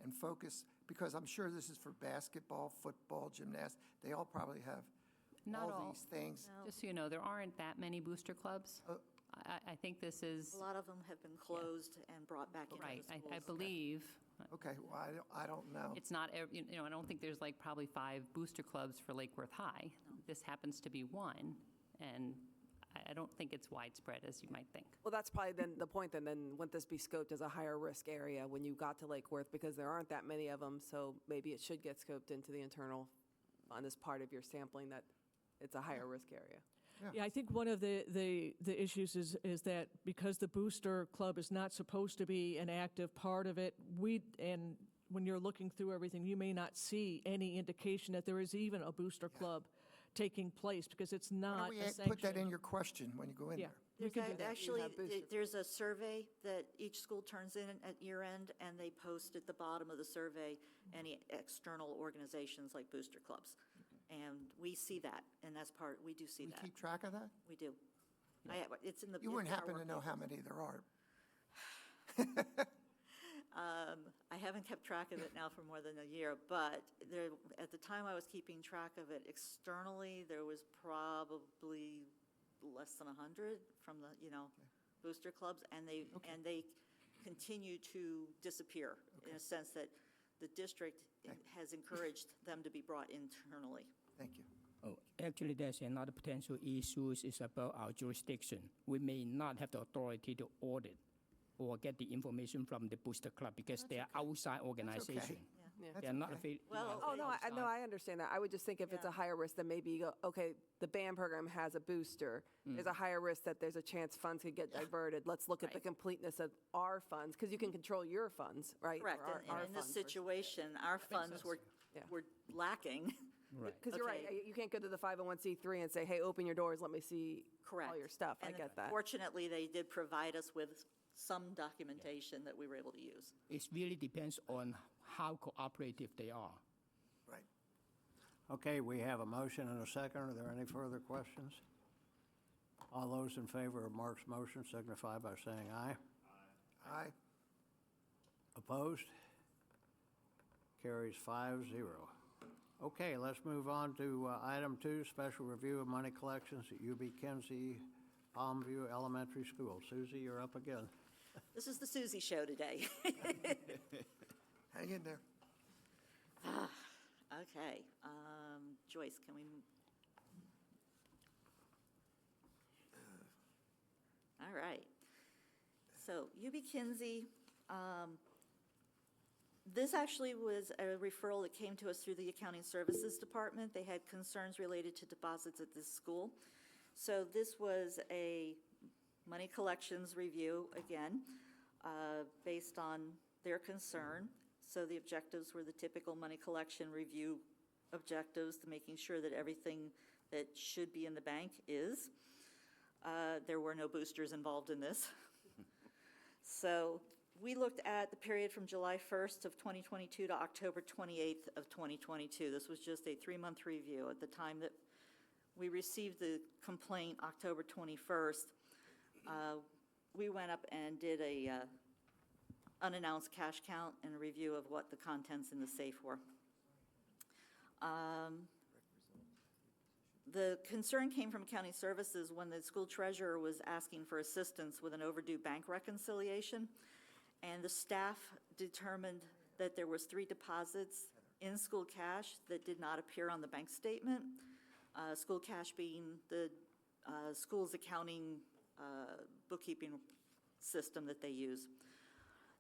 and focus, because I'm sure this is for basketball, football, gymnastics. They all probably have Not all. these things. Just so you know, there aren't that many booster clubs. I think this is, A lot of them have been closed and brought back into right, the schools. I believe. Okay, well, I don't know. It's not, I don't think there's like probably 5 booster clubs for Lake Worth High. This happens to be one, and I don't think it's widespread as you might think. Well, that's probably then the point, then wouldn't this be scoped as a higher risk area when you got to Lake Worth, because there aren't that many of them, so maybe it should get scoped into the internal fund as part of your sampling, that it's a higher risk area. Yeah, I think one of the issues is that because the booster club is not supposed to be an active part of it, and when you're looking through everything, you may not see any indication that there is even a booster club taking place, because it's Why not don't we a sanctioned. put that in your question when you go in Yeah. there? We could do that. Actually, have booster there's a survey that each school turns in at year end, and they post at the bottom of the survey any external organizations like booster clubs. And we see that, and we do see We that. keep track of that? We do. It's in the. You wouldn't it's in our happen to know working how many there are. I haven't kept track of it now for more than a year, but at the time I was keeping track of it externally, there was probably less than 100 from the, booster clubs, and they continue to disappear in a sense that the district has encouraged them to be brought internally. Thank you. Oh, actually, there's another potential issue is about our jurisdiction. We may not have the authority to audit or get the information from the booster club because they are outside organization. They are not affiliated. I understand that. I would just think if it's a higher risk, then maybe you go, okay, the band program has a booster. There's a higher risk that there's a chance funds could get diverted. Let's look at the completeness of our funds, because you can control your funds, right? Correct, Or our and in this funds versus- situation, our funds were lacking. Right. Because you're right, you can't go to the 501c3 and say, hey, open your doors, let me see Correct. all your stuff. I And get that. Fortunately, they did provide us with some documentation that we were able to use. It really depends on how cooperative they are. Right. Okay, we have a motion and a second. Are there any further questions? All those in favor of Mark's motion signify by saying aye. Aye. Opposed? Carries 5-0. Okay, let's move on to item 2, special review of money collections at UB Kinsey Palmview Elementary School. Susie, you're up again. This is the Susie show today. Hang in there. Okay, Joyce, can we? All right. So UB Kinsey, this actually was a referral that came to us through the Accounting Services Department. They had concerns related to deposits at this school. So this was a money collections review, again, based on their concern. So the objectives were the typical money collection review objectives, to making sure that everything that should be in the bank is. There were no boosters involved in this. So we looked at the period from July 1st of 2022 to October 28th of 2022. This was just a 3-month review. At the time that we received the complaint, October 21st, we went up and did a unannounced cash count and a review of what the contents in the safe were. The concern came from county services when the school treasurer was asking for assistance with an overdue bank reconciliation, and the staff determined that there was 3 deposits in school cash that did not appear on the bank statement. School cash being the school's accounting bookkeeping system that they use.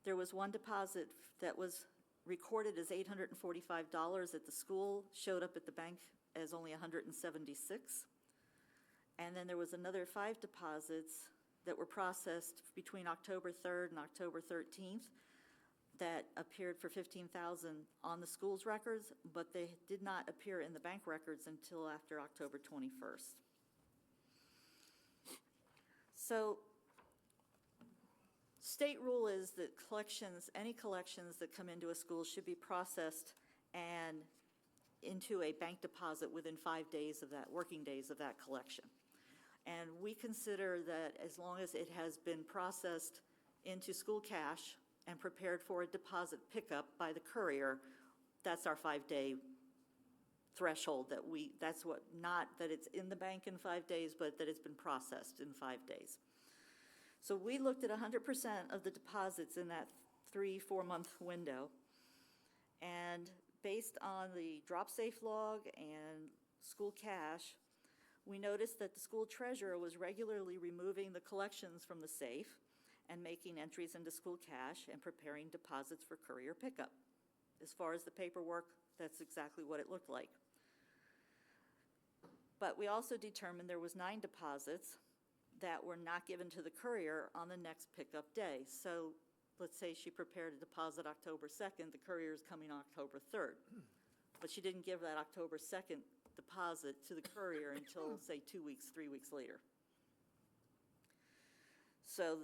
There was 1 deposit that was recorded as $845 at the school, showed up at the bank as only $176. And then there was another 5 deposits that were processed between October 3rd and October 13th that appeared for $15,000 on the school's records, but they did not appear in the bank records until after October 21st. So state rule is that any collections that come into a school should be processed and into a bank deposit within 5 days of that, working days of that collection. And we consider that as long as it has been processed into school cash and prepared for a deposit pickup by the courier, that's our 5-day threshold not that it's in the bank in 5 days, but that it's been processed in 5 days. So we looked at 100% of the deposits in that 3-4 month window, and based on the drop safe log and school cash, we noticed that the school treasurer was regularly removing the collections from the safe and making entries into school cash and preparing deposits for courier pickup. As far as the paperwork, that's exactly what it looked like. But we also determined there was 9 deposits that were not given to the courier on the next pickup day. So let's say she prepared a deposit October 2nd, the courier is coming October 3rd. But she didn't give that October 2nd deposit to the courier until, say, 2 weeks, 3 weeks later. So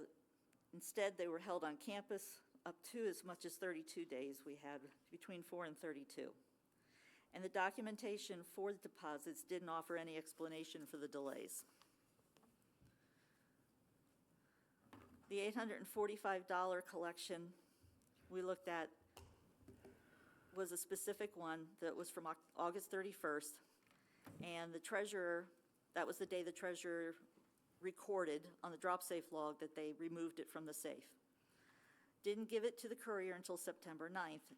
instead, they were held on campus up to as much as 32 days. We had between 4 and 32. And the documentation for the deposits didn't offer any explanation for the delays. The $845 collection we looked at was a specific one that was from August 31st, and the treasurer, that was the day the treasurer recorded on the drop safe log that they removed it from the safe. Didn't give it to the courier until September 9th,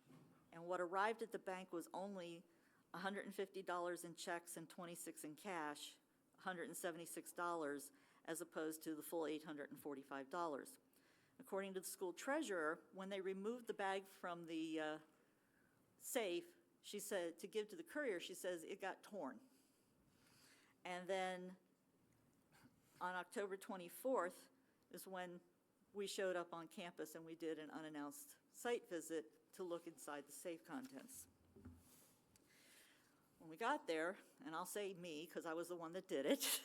and what arrived at the bank was only $150 in checks and $26 in cash, $176, as opposed to the full $845. According to the school treasurer, when they removed the bag from the safe, she said, to give to the courier, she says it got torn. And then on October 24th is when we showed up on campus and we did an unannounced site visit to look inside the safe contents. When we got there, and I'll say me because I was the one that did it,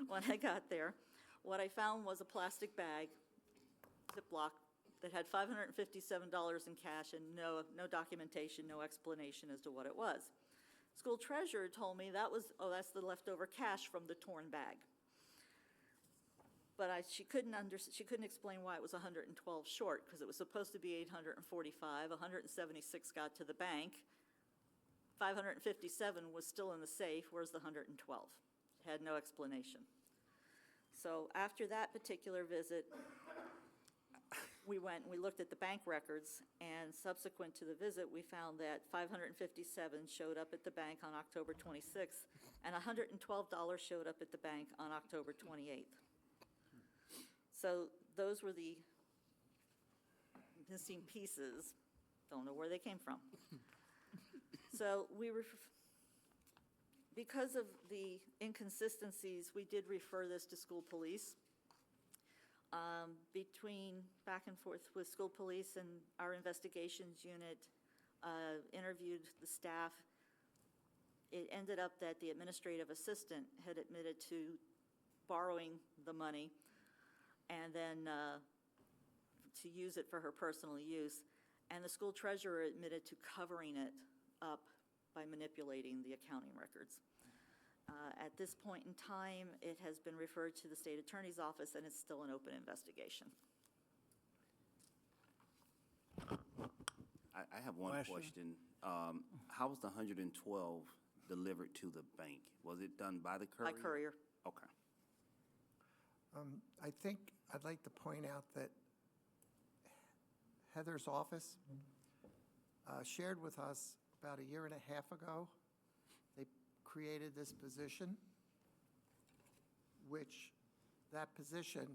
when I got there, what I found was a plastic bag, Ziploc, that had $557 in cash and no documentation, no explanation as to what it was. School treasurer told me that's the leftover cash from the torn bag. But she couldn't explain why it was 112 short, because it was supposed to be 845, 176 got to the bank, 557 was still in the safe, where's the 112? Had no explanation. So after that particular visit, we went and we looked at the bank records, and subsequent to the visit, we found that 557 showed up at the bank on October 26th, and $112 showed up at the bank on October 28th. So those were the missing pieces. Don't know where they came from. So because of the inconsistencies, we did refer this to school police. Between back and forth with school police and our investigations unit interviewed the staff, it ended up that the administrative assistant had admitted to borrowing the money and then to use it for her personal use, and the school treasurer admitted to covering it up by manipulating the accounting records. At this point in time, it has been referred to the state attorney's office, and it's still an open investigation. I have one question. How was the 112 delivered to the bank? Was it done by the courier? By courier. Okay. I think I'd like to point out that Heather's office shared with us about a year and a half ago. They created this position, which that position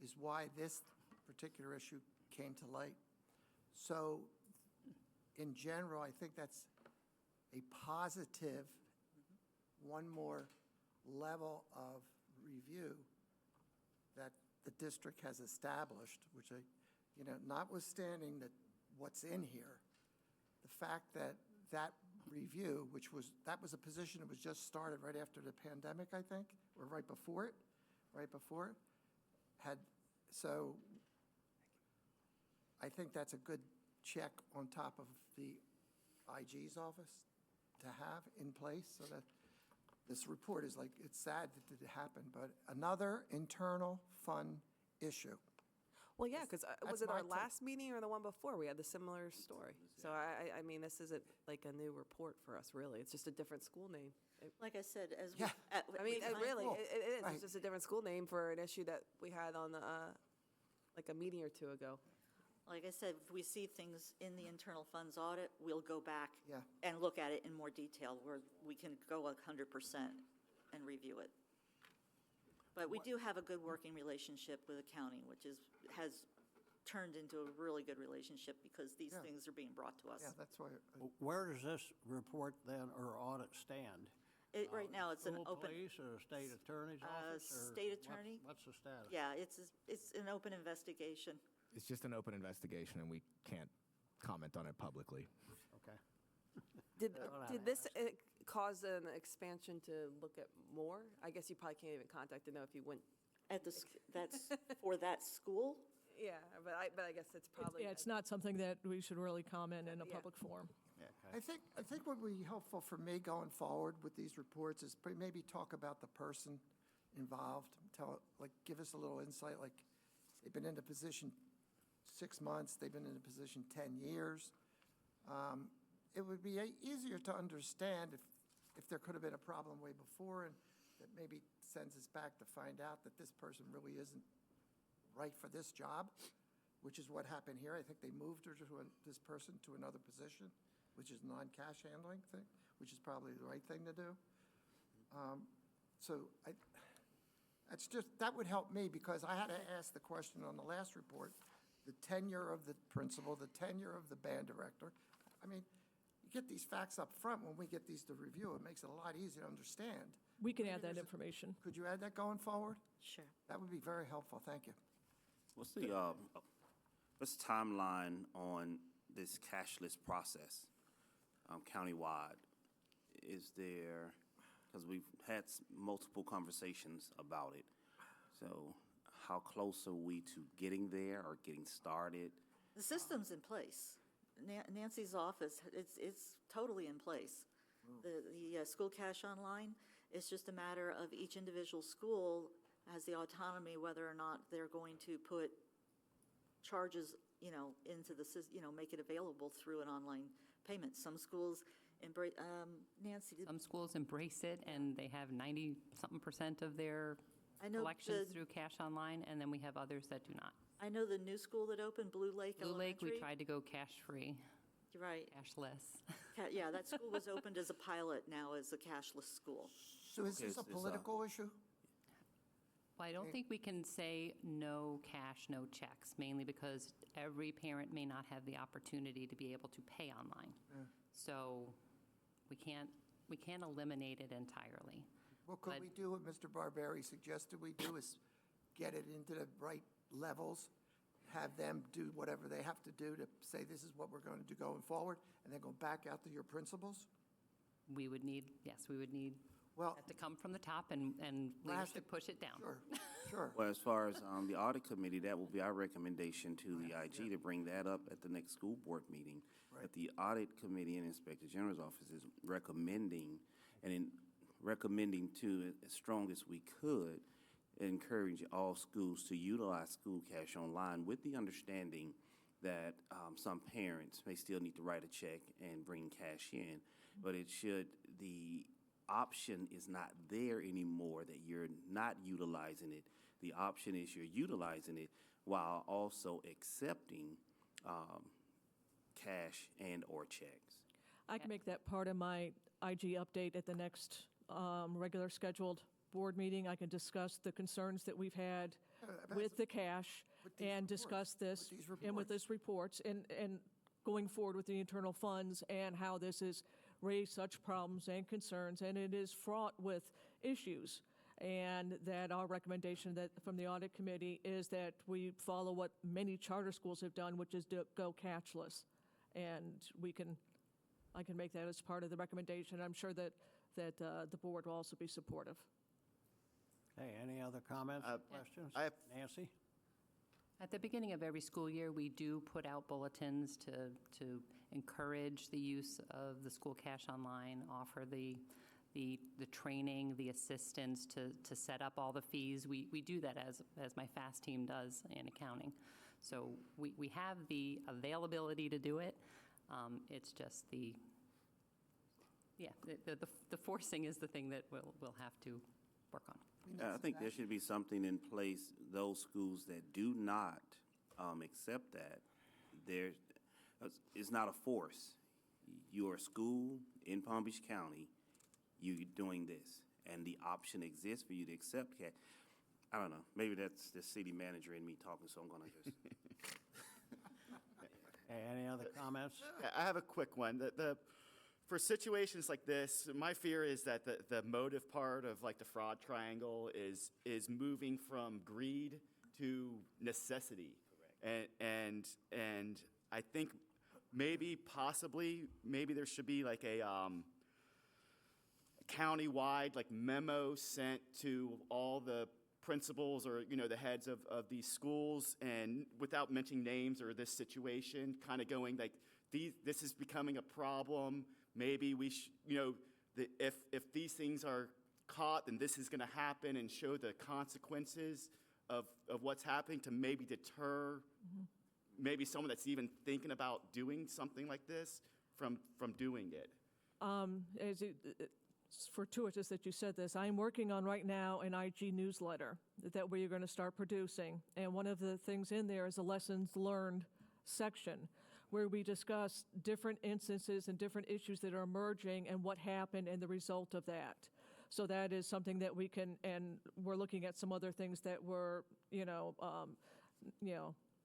is why this particular issue came to light. So in general, I think that's a positive, one more level of review that the district has established, which notwithstanding that what's in here, the fact that that review, that was a position that was just started right after the pandemic, I think, or right before it, so I think that's a good check on top of the IG's office to have in place, so that this report is like, it's sad that it happened, but another internal fund issue. Well, yeah, because was it my our take. last meeting or the one before? We had the similar story. So I mean, this isn't like a new report for us, really. It's just a different school name. Like I said, as Yeah. I mean, it really, Cool. it is. Right. It's just a different school name for an issue that we had on the, like a meeting or two ago. Like I said, if we see things in the internal funds audit, we'll go back Yeah. and look at it in more detail, where we can go 100% and review it. But we do have a good working relationship with accounting, which has turned into a really good relationship because these Yeah. things are being brought to us. Yeah, that's why. Where does this report then, or audit stand? Right now, it's an School open, police or state attorney's office? or state what's- attorney. What's the status? yeah, it's an open investigation. It's just an open investigation, and we can't comment on it publicly. Okay. Did this cause an expansion to look at more? I guess you probably can't even contact to know if you went. That's for that school. Yeah, but I guess it's probably. Yeah, it's not something that we should really comment in a Yeah. public forum. I think what would be helpful for me going forward with these reports is maybe talk about the person involved, give us a little insight, like they've been in the position 6 months, they've been in the position 10 years. It would be easier to understand if there could have been a problem way before, and that maybe sends us back to find out that this person really isn't right for this job, which is what happened here. I think they moved this person to another position, which is non-cash handling thing, which is probably the right thing to do. So that would help me, because I had to ask the question on the last report, the tenure of the principal, the tenure of the band director. I mean, you get these facts up front when we get these to review. It makes it a lot easier to understand. We can add that information. Could you add that going forward? Sure. That would be very helpful. Thank you. What's the timeline on this cashless process countywide? Is there, because we've had multiple conversations about it, so how close are we to getting there or getting started? The system's in place. Nancy's office, it's totally in place. The school cash online, it's just a matter of each individual school has the autonomy whether or not they're going to put charges, into the system, make it available through an online payment. Some schools embrace, Nancy. Some schools embrace it, and they have 90-something% of their I know collections through cash online, and then we have others that do not. I know the new school that opened, Blue Lake Blue Lake, Elementary. we tried to go cash-free, You're right. cashless. Yeah, that school was opened as a pilot now as a cashless school. So is this a political issue? Well, I don't think we can say no cash, no checks, mainly because every parent may not have the opportunity to be able to pay online. So we can't eliminate it entirely. Well, could we do what Mr. Barberi suggested we do, is get it into the right levels, have them do whatever they have to do to say this is what we're going to do going forward, and then go back out to your principals? We would need that to come from the top and leadership push it down. Sure. Well, as far as the audit committee, that will be our recommendation to the IG to bring that up at the next school board meeting. But the audit committee and Inspector General's office is recommending, and recommending to, as strong as we could, encourage all schools to utilize school cash online with the understanding that some parents may still need to write a check and bring cash in, but the option is not there anymore that you're not utilizing it. The option is you're utilizing it while also accepting cash and or checks. I can make that part of my IG update at the next regular scheduled board meeting. I can discuss the concerns that we've had with the cash and discuss this and with these reports and going forward with the internal funds and how this has raised such problems and concerns, and it is fraught with issues. And that our recommendation that from the Audit Committee is that we follow what many charter schools have done, which is to go cashless. And I can make that as part of the recommendation. I'm sure that the board will also be supportive. Okay, any other comments, questions? Nancy? At the beginning of every school year, we do put out bulletins to encourage the use of the school cash online, offer the training, the assistance to set up all the fees. We do that as my FAST team does in accounting. So we have the availability to do it. It's just the forcing is the thing that we'll have to work on. I think there should be something in place, those schools that do not accept that, it's not a force. You're a school in Palm Beach County, you're doing this, and the option exists for you to accept cash. I don't know, maybe that's the city manager in me talking, so I'm gonna just. Okay, any other comments? Yeah, I have a quick one. For situations like this, my fear is that the motive part of like the fraud triangle is moving from greed to necessity. Correct. And I think possibly there should be like a county-wide like memo sent to all the principals or the heads of these schools, and without mentioning names or this situation, kind of going like this is becoming a problem. Maybe we if these things are caught, then this is going to happen, and show the consequences of what's happening to maybe deter maybe someone that's even thinking about doing something like this from doing it. It's fortuitous that you said this. I'm working on right now an IG newsletter that we're going to start producing. And one of the things in there is a lessons learned section where we discuss different instances and different issues that are emerging and what happened and the result of that. So that is something that we can, and we're looking at some other things that were,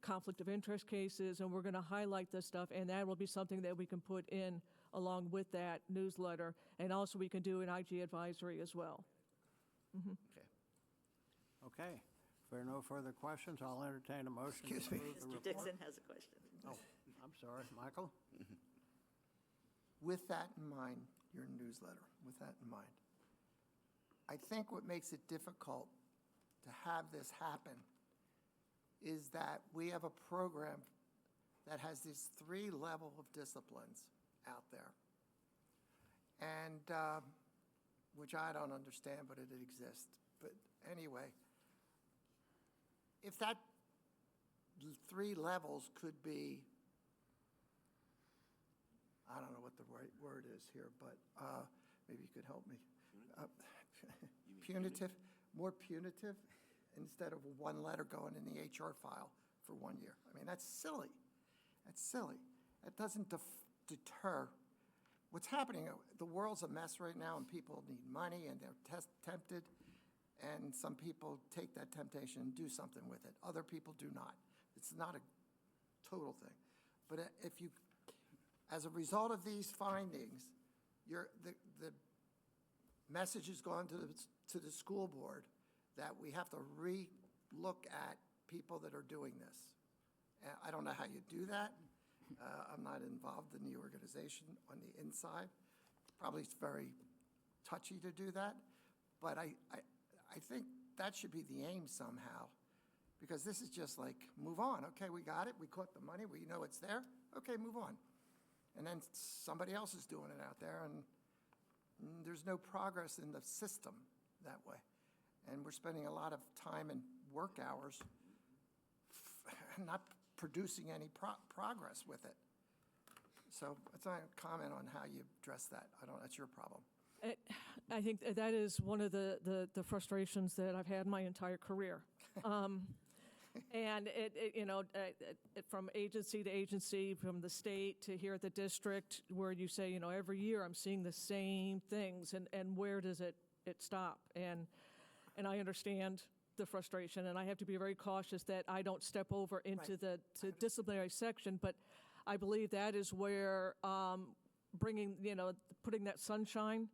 conflict of interest cases, and we're going to highlight this stuff, and that will be something that we can put in along with that newsletter, and also we can do an IG advisory as well. Okay. Okay. If there are no further questions, I'll entertain a motion to approve the Mr. report. Dixon has a question. Oh, I'm sorry. Michael? With that in mind, your newsletter, with that in mind, I think what makes it difficult to have this happen is that we have a program that has these 3 levels of disciplines out there, and which I don't understand, but it exists. But anyway, if that 3 levels could be, I don't know what the right word is here, but maybe you could help me. Punitive, more punitive, instead of 1 letter going in the HR file for 1 year. I mean, that's silly. That's silly. That doesn't deter. What's happening, the world's a mess right now, and people need money, and they're tempted, and some people take that temptation and do something with it. Other people do not. It's not a total thing. But if you, as a result of these findings, the message has gone to the school board that we have to re-look at people that are doing this. I don't know how you do that. I'm not involved in the organization on the inside. Probably it's very touchy to do that, but I think that should be the aim somehow, because this is just like, move on. Okay, we got it. We caught the money. We know it's there. Okay, move on. And then somebody else is doing it out there, and there's no progress in the system that way. And we're spending a lot of time and work hours not producing any progress with it. So it's not a comment on how you address that. That's your problem. I think that is one of the frustrations that I've had my entire career. And from agency to agency, from the state to here at the district, where you say, every year I'm seeing the same things, and where does it stop? And I understand the frustration, and I have to be very cautious that I don't step over into the disciplinary section, but I believe that is where putting that sunshine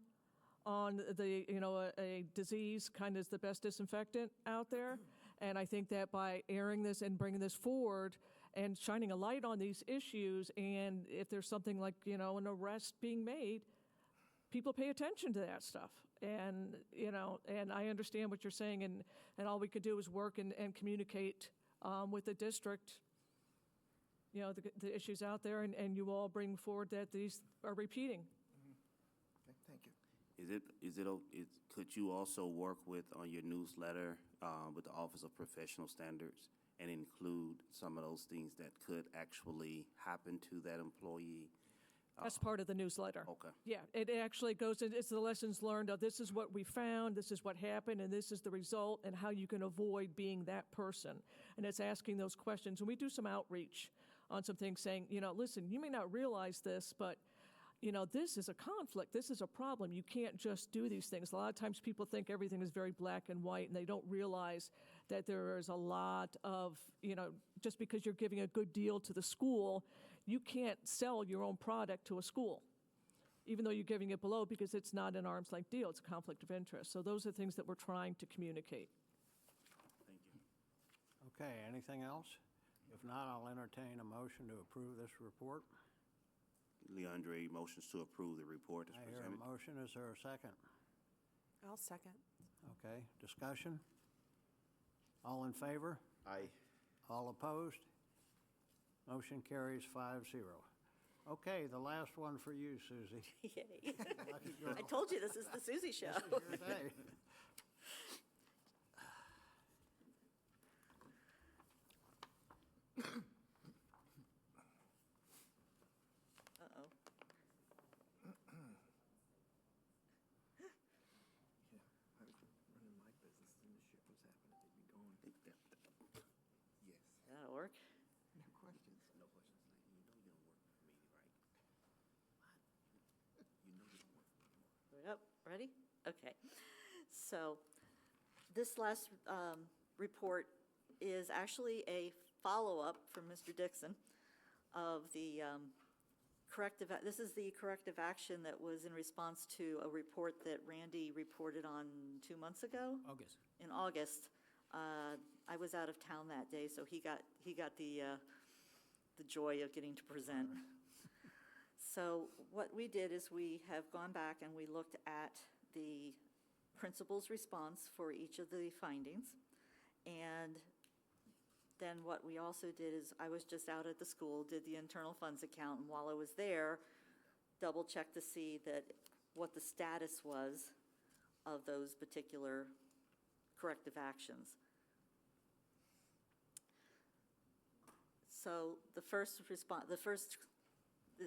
on a disease kind of is the best disinfectant out there. And I think that by airing this and bringing this forward and shining a light on these issues, and if there's something like, an arrest being made, people pay attention to that stuff. And, and I understand what you're saying, and all we could do is work and communicate with the district, the issues out there, and you all bring forward that these are repeating. Okay, thank you. Could you also work on your newsletter with the Office of Professional Standards and include some of those things that could actually happen to that employee? That's part of the newsletter. Okay. Yeah, it actually goes, it's the lessons learned of this is what we found, this is what happened, and this is the result, and how you can avoid being that person. And it's asking those questions. And we do some outreach on some things saying, listen, you may not realize this, but this is a conflict. This is a problem. You can't just do these things. A lot of times people think everything is very black and white, and they don't realize that there is a lot of, just because you're giving a good deal to the school, you can't sell your own product to a school, even though you're giving it below, because it's not an arm's length deal. It's a conflict of interest. So those are things that we're trying to communicate. Thank you. Okay, anything else? If not, I'll entertain a motion to approve this report. Leandre motions to approve the report as I hear presented. a motion. Is there a second? I'll second. Okay, discussion? All in favor? Aye. All opposed? Motion carries 5-0. Okay, the last one for you, Susie. Yay. Lucky girl. I told you, this is the Susie Show. This is your day. Uh-oh. Running my business and this shit was happening, they'd be going. Yes. That'll work. No questions. No questions. You know you don't work for me, right? What? You know you don't work for me. Yep, ready? Okay. So this last report is actually a follow-up from Mr. Dixon of the this is the corrective action that was in response to a report that Randy reported on 2 months ago. August. In August. I was out of town that day, so he got the joy of getting to present. So what we did is we have gone back and we looked at the principal's response for each of the findings. And then what we also did is, I was just out at the school, did the internal funds account, and while I was there, double-checked to see what the status was of those particular corrective actions. So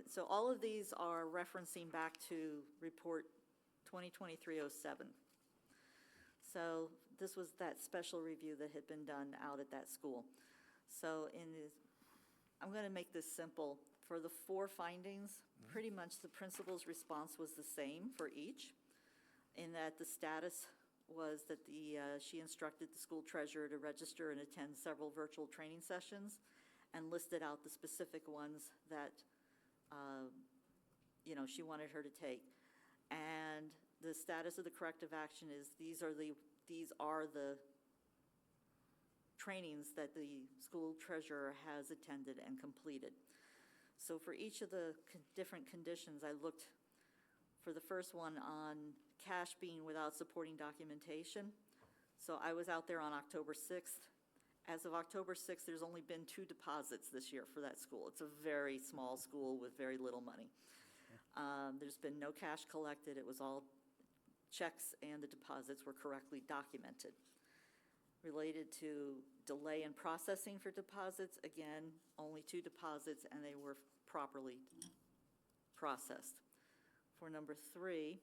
so all of these are referencing back to report 2023-07. So this was that special review that had been done out at that school. So I'm going to make this simple. For the 4 findings, pretty much the principal's response was the same for each, in that the status was that she instructed the school treasurer to register and attend several virtual training sessions, and listed out the specific ones that she wanted her to take. And the status of the corrective action is these are the trainings that the school treasurer has attended and completed. So for each of the different conditions, I looked for the first one on cash being without supporting documentation. So I was out there on October 6th. As of October 6th, there's only been 2 deposits this year for that school. It's a very small school with very little money. There's been no cash collected. It was all checks, and the deposits were correctly documented. Related to delay in processing for deposits, again, only 2 deposits, and they were properly processed. For number 3,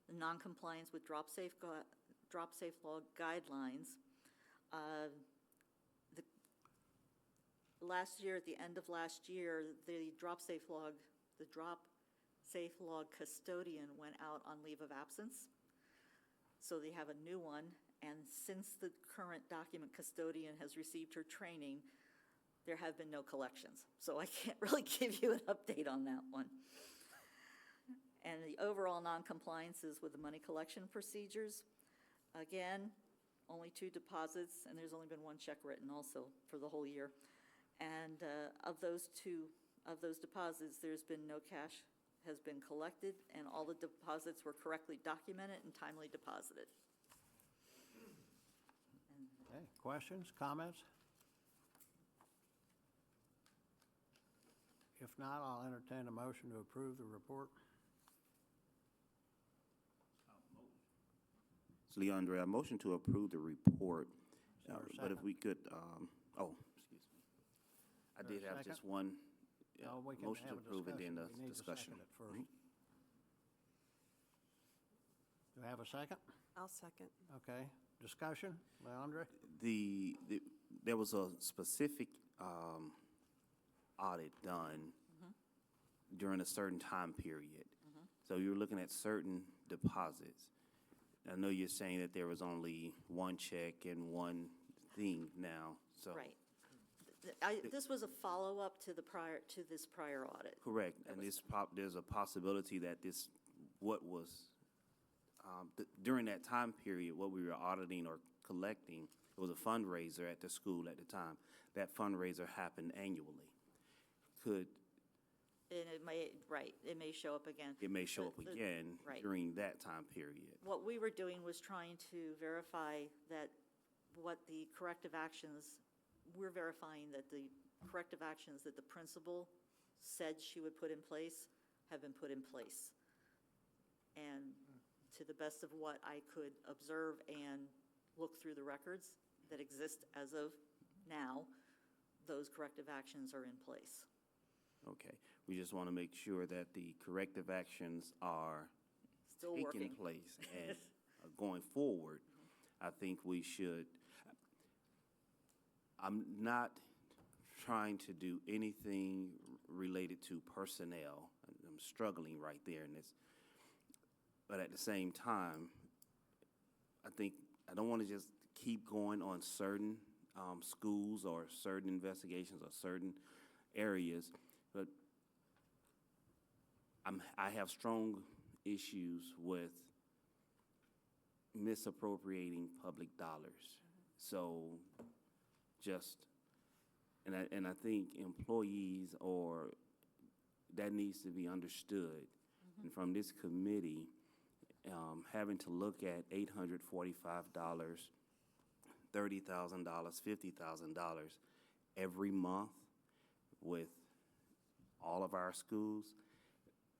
the noncompliance with drop safe log guidelines. Last year, at the end of last year, the drop safe log custodian went out on leave of absence. So they have a new one, and since the current document custodian has received her training, there have been no collections. So I can't really give you an update on that one. And the overall non-compliances with the money collection procedures, again, only 2 deposits, and there's only been 1 check written also for the whole year. And of those deposits, there's been no cash has been collected, and all the deposits were correctly documented and timely deposited. Okay, questions, comments? If not, I'll entertain a motion to approve the report. So Leandre, I motion to approve the report, there a but if second? we could, excuse me. I Is there did a have just second? one No, we can motion to have a approve and then discussion. We the need to discussion. second it first. Do I have a second? I'll second. Okay, discussion, Leandre? There was a specific audit done during a certain time period. So you're looking at certain deposits. I know you're saying that there was only 1 check and 1 thing now, so. Right. This was a follow-up to this prior audit. Correct, and there's a possibility that what was, during that time period, what we were auditing or collecting, it was a fundraiser at the school at the time. That fundraiser happened annually. And it may show up again. It may show up again right. during that time period. What we were doing was trying to verify that we're verifying that the corrective actions that the principal said she would put in place have been put in place. And to the best of what I could observe and look through the records that exist as of now, those corrective actions are in place. Okay, we just want to make sure that the corrective actions are Still taking working. place and going forward. I think we should. I'm not trying to do anything related to personnel. I'm struggling right there in this. But at the same time, I think I don't want to just keep going on certain schools or certain investigations or certain areas, but I have strong issues with misappropriating public dollars. So and I think employees that needs to be understood. And from this committee, having to look at $845, $30,000, $50,000 every month with all of our schools,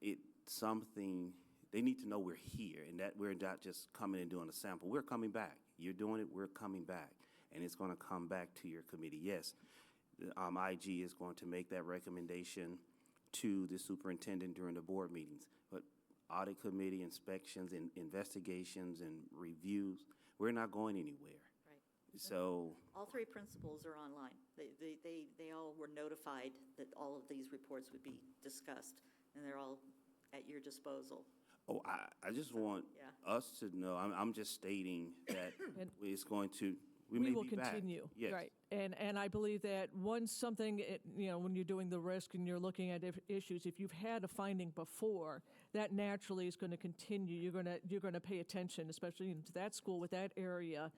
it's something, they need to know we're here and that we're not just coming and doing a sample. We're coming back. You're doing it, we're coming back. And it's going to come back to your committee. Yes, the IG is going to make that recommendation to the superintendent during the board meetings. But audit committee inspections and investigations and reviews, we're not going anywhere. Right. So All 3 principals are online. They all were notified that all of these reports would be discussed, and they're all at your disposal. Oh, I just want Yeah. us to know, I'm just stating that it's going to, we may will be back. continue. Yes. Right. And I believe that once something, when you're doing the risk and you're looking at issues, if you've had a finding before, that naturally is going to continue. You're going to pay attention, especially into that school with that area.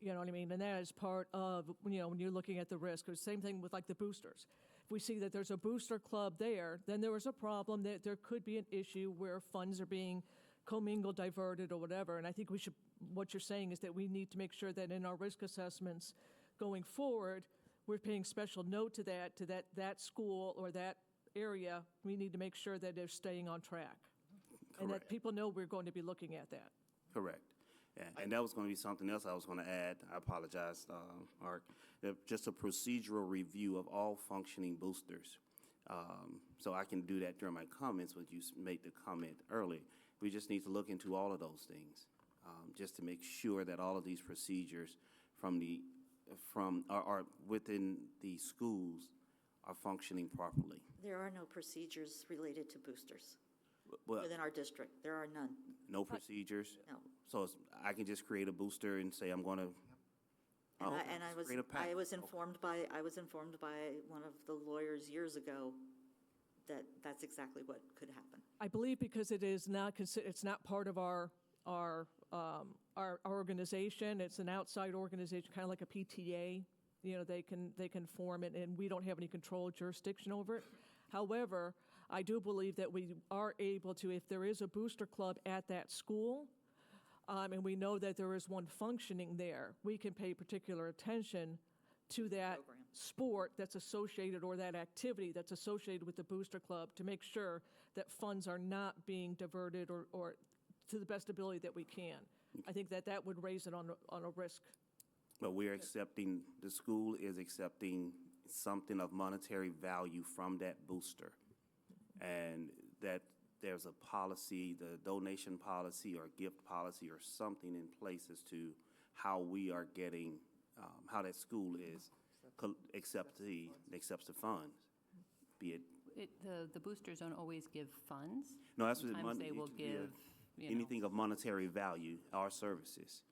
You know what I mean? And that is part of, when you're looking at the risk. Or same thing with like the boosters. If we see that there's a booster club there, then there was a problem that there could be an issue where funds are being commingled, diverted, or whatever. And I think what you're saying is that we need to make sure that in our risk assessments going forward, we're paying special note to that school or that area, we need to make sure that they're staying on track. And that Correct. people know we're going to be looking at that. Correct. And that was going to be something else I was going to add. I apologize, Art. Just a procedural review of all functioning boosters. So I can do that during my comments, but you made the comment early. We just need to look into all of those things, just to make sure that all of these procedures are within the schools are functioning properly. There are no procedures related to boosters Well, within our district. There are none. no procedures? No. So I can just create a booster and say I'm going to. And I was informed by one of the lawyers years ago that that's exactly what could happen. I believe because it is not, it's not part of our organization, it's an outside organization, kind of like a PTA, you know, they can form it, and we don't have any control or jurisdiction over it. However, I do believe that we are able to, if there is a booster club at that school, and we know that there is one functioning there, we can pay particular attention to that sport that's associated or that activity that's associated with the booster club to make sure that funds are not being diverted or to the best ability that we can. I think that that would raise it on a risk. But we're accepting, the school is accepting something of monetary value from that booster. And that there's a policy, the donation policy or gift policy or something in place as to how we are getting, how that school is, accepts the funds, be it. The boosters don't always give funds. No, that's what Sometimes they will give, you know. anything of monetary value, our services.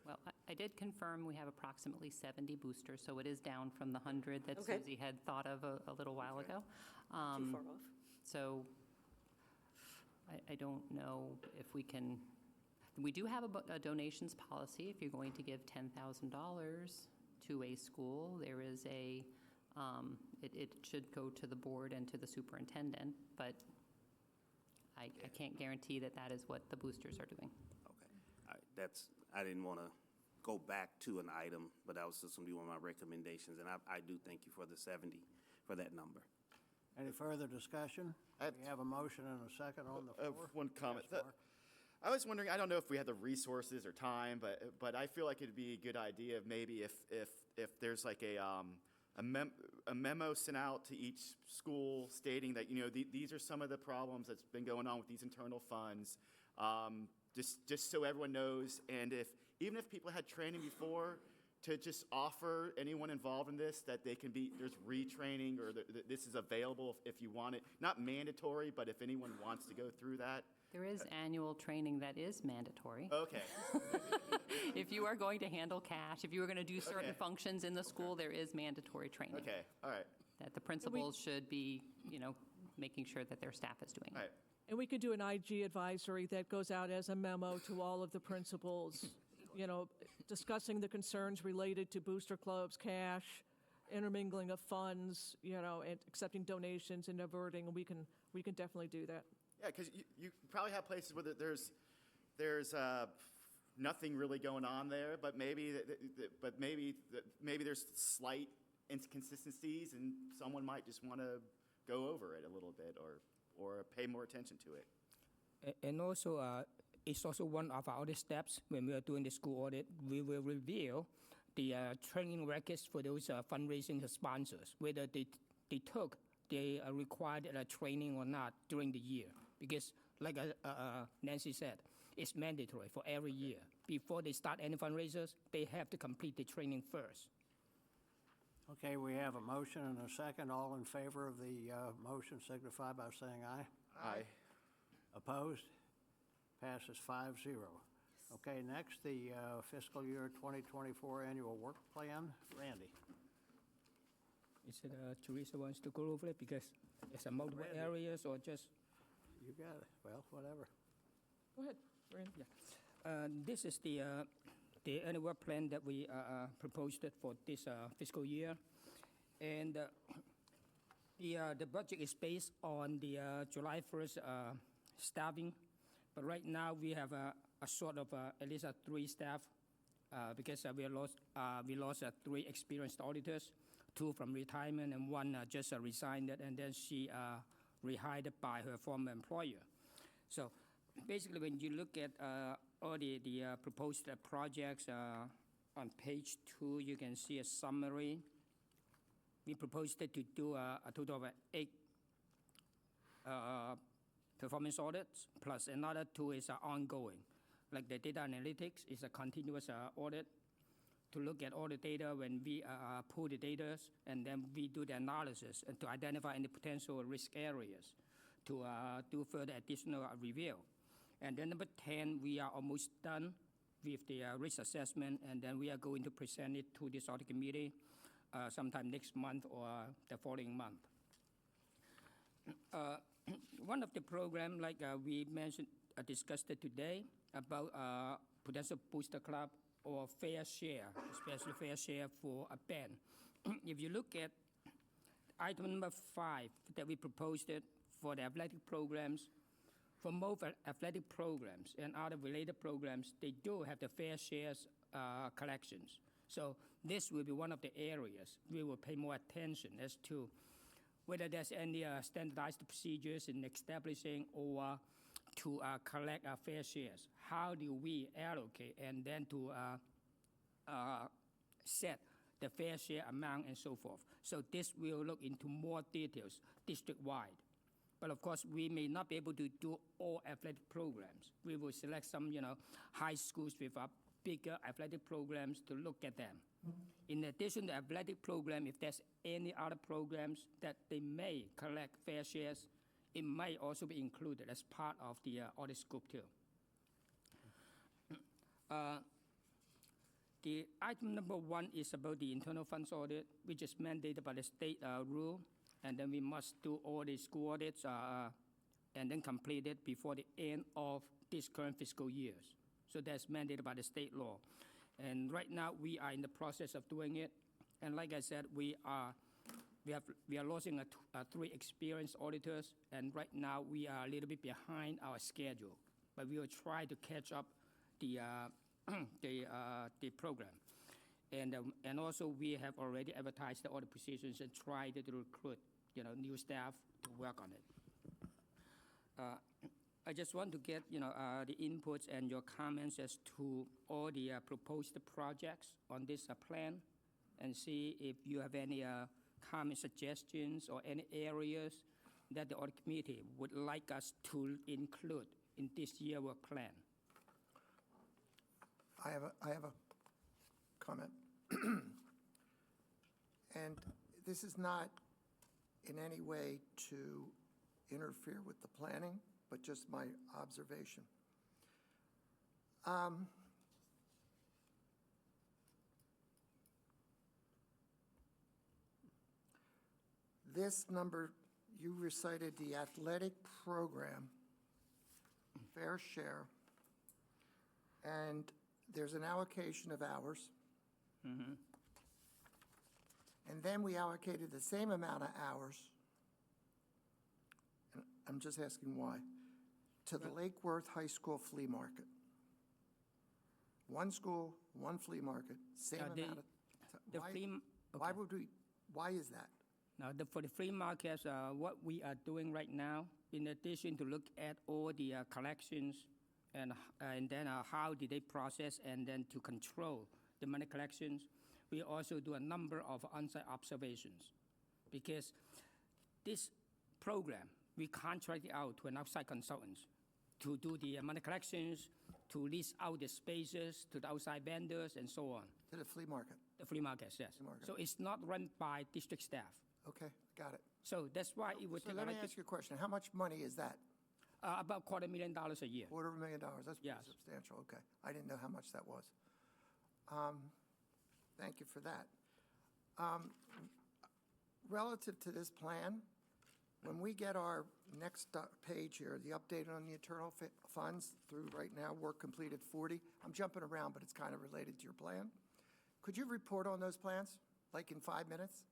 Well, I did confirm we have approximately 70 boosters, so it is down from the 100 that Okay. Susie had thought of a little while ago. Too far off. So I don't know if we can, we do have a donations policy. If you're going to give $10,000 to a school, there is it should go to the board and to the superintendent, but I can't guarantee that that is what the boosters are doing. Okay, I didn't want to go back to an item, but that was just going to be one of my recommendations, and I do thank you for the 70, for that number. Any further discussion? We have a motion and a second on the floor. One comment. Yes, Mark. I was wondering, I don't know if we have the resources or time, but I feel like it'd be a good idea of maybe if there's like a memo sent out to each school stating that, you know, these are some of the problems that's been going on with these internal funds, just so everyone knows, and even if people had training before, to just offer anyone involved in this that they can be, there's retraining or this is available if you want it. Not mandatory, but if anyone wants to go through that. There is annual training that is mandatory. Okay. If you are going to handle cash, if you are going to do certain functions in the school, there is mandatory training. Okay, all right. That the principals should be, you know, making sure that their staff is doing. All right. And we could do an IG advisory that goes out as a memo to all of the principals, you know, discussing the concerns related to booster clubs, cash, intermingling of funds, you know, and accepting donations and diverting. We can definitely do that. Yeah, because you probably have places where there's nothing really going on there, but maybe there's slight inconsistencies, and someone might just want to go over it a little bit or pay more attention to it. And also, it's also one of our other steps when we are doing the school audit. We will reveal the training records for those fundraising sponsors, whether they took the required training or not during the year. Because like Nancy said, it's mandatory for every year. Before they start any fundraisers, they have to complete the training first. Okay, we have a motion and a second. All in favor of the motion signify by saying aye. Aye. Opposed? Passes 5-0. Okay, next, the fiscal year 2024 annual work plan. Randy. Is it Teresa wants to go over it because it's a multiple areas or just? You got it. Well, whatever. Go ahead, Rand. Yeah. This is the annual work plan that we proposed for this fiscal year. And the budget is based on the July 1st staffing. But right now we have a sort of at least 3 staff because we lost 3 experienced auditors. 2 from retirement, and 1 just resigned, and then she rehired by her former employer. So basically, when you look at all the proposed projects on page 2, you can see a summary. We proposed to do a total of 8 performance audits, plus another 2 is ongoing. Like the data analytics is a continuous audit to look at all the data when we pull the data, and then we do the analysis and to identify any potential risk areas to do further additional review. And then number 10, we are almost done with the risk assessment, and then we are going to present it to this audit committee sometime next month or the following month. One of the program, like we mentioned, discussed it today about potential booster club or fair share, especially fair share for a band. If you look at item number 5 that we proposed it for the athletic programs, for most athletic programs and other related programs, they do have the fair shares collections. So this will be one of the areas we will pay more attention as to whether there's any standardized procedures in establishing or to collect fair shares. How do we allocate and then to set the fair share amount and so forth. So this will look into more details district-wide. But of course, we may not be able to do all athletic programs. We will select some, high schools with bigger athletic programs to look at them. In addition to athletic program, if there's any other programs that they may collect fair shares, it might also be included as part of the audit scope too. The item number 1 is about the internal funds audit, which is mandated by the state rule, and then we must do all the school audits and then complete it before the end of this current fiscal years. So that's mandated by the state law. And right now we are in the process of doing it. And like I said, we are losing 3 experienced auditors, and right now we are a little bit behind our schedule. But we will try to catch up the program. And also we have already advertised the audit positions and tried to recruit new staff to work on it. I just want to get the inputs and your comments as to all the proposed projects on this plan, and see if you have any comment, suggestions, or any areas that the audit committee would like us to include in this year's work plan. I have a comment. And this is not in any way to interfere with the planning, but just my observation. This number, you recited the athletic program, fair share, and there's an allocation of hours. Mm-hmm. And then we allocated the same amount of hours, and I'm just asking why, to the Lake Worth High School flea market. One school, one flea market, same amount of... Why is that? Now, for the free markets, what we are doing right now, in addition to look at all the collections and then how did they process and then to control the money collections, we also do a number of on-site observations. Because this program, we contract it out to an outside consultant to do the money collections, to lease out the spaces to the outside vendors and so on. To the flea market? The flea markets, yes. Flea market. So it's not run by district staff. Okay, got it. So that's why it would So take... let me ask you a question. How much money is that? About $250,000 a year. $250,000, that's pretty Yes. substantial, okay. I didn't know how much that was. Thank you for that. Relative to this plan, when we get our next page here, the update on the internal funds through right now, work completed 40, I'm jumping around, but it's kind of related to your plan. Could you report on those plans, like in 5 minutes?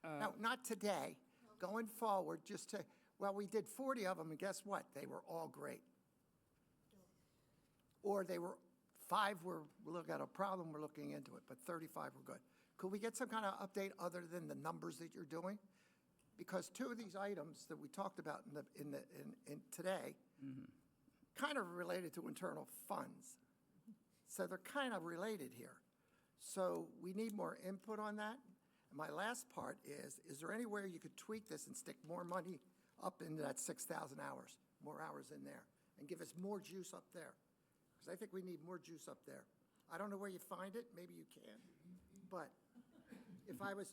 No, not today, going forward, just to, well, we did 40 of them, and guess what? They were all great. Or they were, 5 were, we look at a problem, we're looking into it, but 35 were good. Could we get some kind of update other than the numbers that you're doing? Because two of these items that we talked about in today kind of related to internal funds. So they're kind of related here. So we need more input on that. And my last part is there any way you could tweak this and stick more money up into that 6,000 hours, more hours in there, and give us more juice up there? Because I think we need more juice up there. I don't know where you find it, maybe you can, but if I was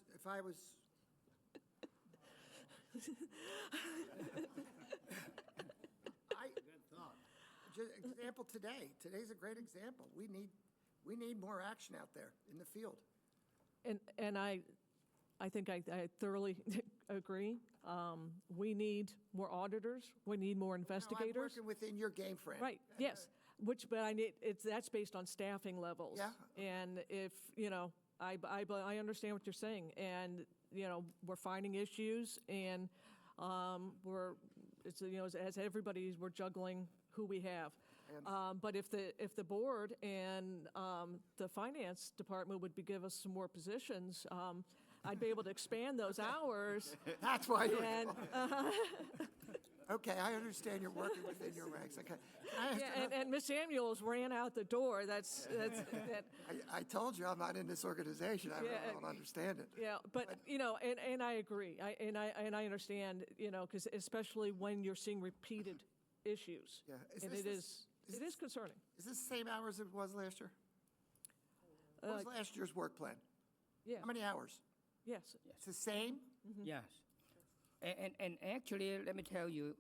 example today's a great example. We need more action out there in the field. And I think I thoroughly agree. We need more auditors. We need more investigators. I'm working within your game frame. Right, yes. But that's based on staffing levels. Yeah. And if, I understand what you're saying. And, we're finding issues and as everybody's, we're juggling who we have. But if the board and the finance department would give us some more positions, I'd be able to expand those hours. That's why you're... And, Okay, I understand you're working within your ranks. Okay. and Ms. Samuels ran out the door. That's I told you I'm not in this organization. I really don't understand it. Yeah, but and I agree. I understand. Because especially when you're seeing repeated issues. Yeah. And it is concerning. Is this the same hours it was last year? What was last year's work plan? Yeah. How many hours? Yes. It's the same? Yes. And actually, let me tell you,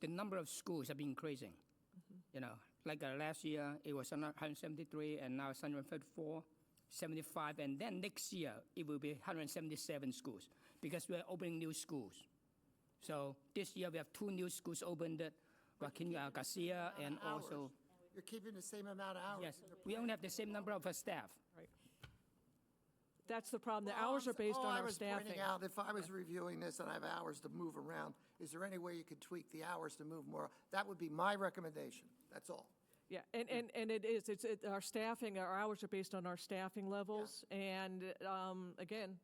the number of schools have been increasing. Like last year, it was 173, and now it's 134, 75, and then next year, it will be 177 schools, because we're opening new schools. So this year, we have 2 new schools opened, Joaquin Garcia, and also... You're keeping the same amount of hours? Yes, we only have the same number of staff. Right. That's the problem. The hours are based on our staffing. I was pointing out, if I was reviewing this and I have hours to move around, is there any way you could tweak the hours to move more? That would be my recommendation. That's all. Yeah, and it is. Our staffing, our hours are based on our staffing levels. Yeah. And again,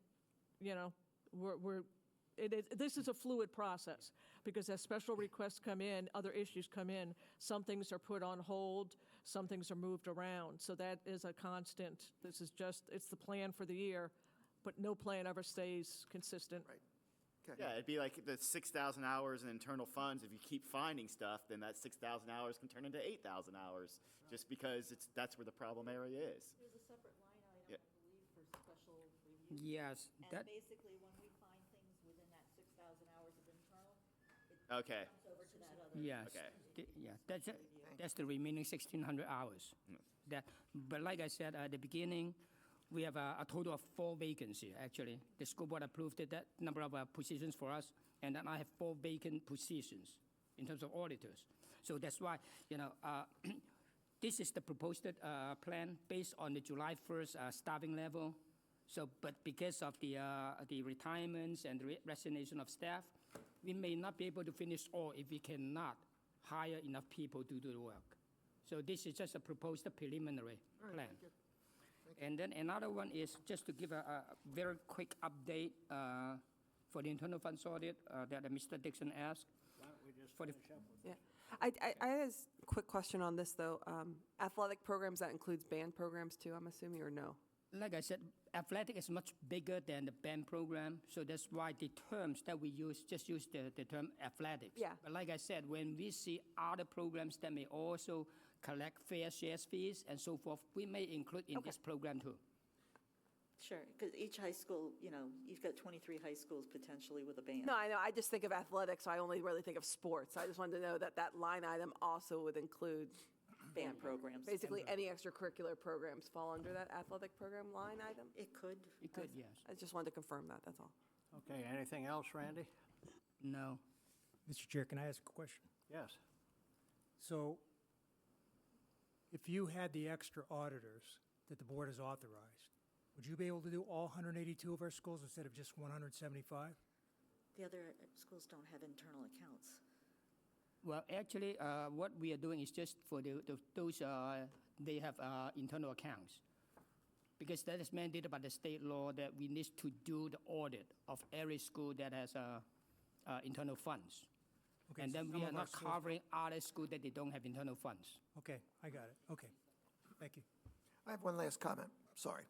this is a fluid process because as special requests come in, other issues come in, some things are put on hold, some things are moved around. So that is a constant. This is it's the plan for the year, but no plan ever stays consistent. Right. Okay. Yeah, it'd be like the 6,000 hours in internal funds. If you keep finding stuff, then that 6,000 hours can turn into 8,000 hours, just because that's where the problem area is. There's a separate line item, Yeah. I believe, for special review. Yes. And basically, when we find things within that 6,000 hours of internal, it Okay. comes over to that other. Yes. Okay. That's the remaining 1,600 hours. But like I said at the beginning, we have a total of 4 vacancies, actually. The school board approved that number of positions for us, and then I have 4 vacant positions in terms of auditors. So that's why, this is the proposed plan based on the July 1st staffing level. So, but because of the retirements and the resignation of staff, we may not be able to finish all if we cannot hire enough people to do the work. So this is just a proposed preliminary plan. Thank you. And then another one is just to give a very quick update for the internal funds audit that Mr. Dixon asked. Why don't we just For the- finish up with Yeah. I have a quick question on this, though. Athletic programs, that includes band programs, too, I'm assuming, or no? Like I said, athletic is much bigger than the band program, so that's why the terms that we use, just use the term athletics. Yeah. But like I said, when we see other programs that may also collect fair shares fees and so forth, we may include in this program too. Sure, because each high school, you've got 23 high schools potentially with a band. No, I know. I just think of athletics, so I only really think of sports. I just wanted to know that that line item also would include Band programs. Basically, any extracurricular programs fall under that athletic program line item? It could. It could, yes. I just wanted to confirm that, that's all. Okay, anything else, Randy? No. Mr. Chair, can I ask a question? Yes. So if you had the extra auditors that the board has authorized, would you be able to do all 182 of our schools instead of just 175? The other schools don't have internal accounts. Well, actually, what we are doing is just for those, they have internal accounts. because that is mandated by the state law that we need to do the audit of every school that has internal funds. Okay, And so then some we of are our not schools- covering other schools that they don't have internal funds. Okay, I got it. Okay, thank you. I have one last comment, sorry.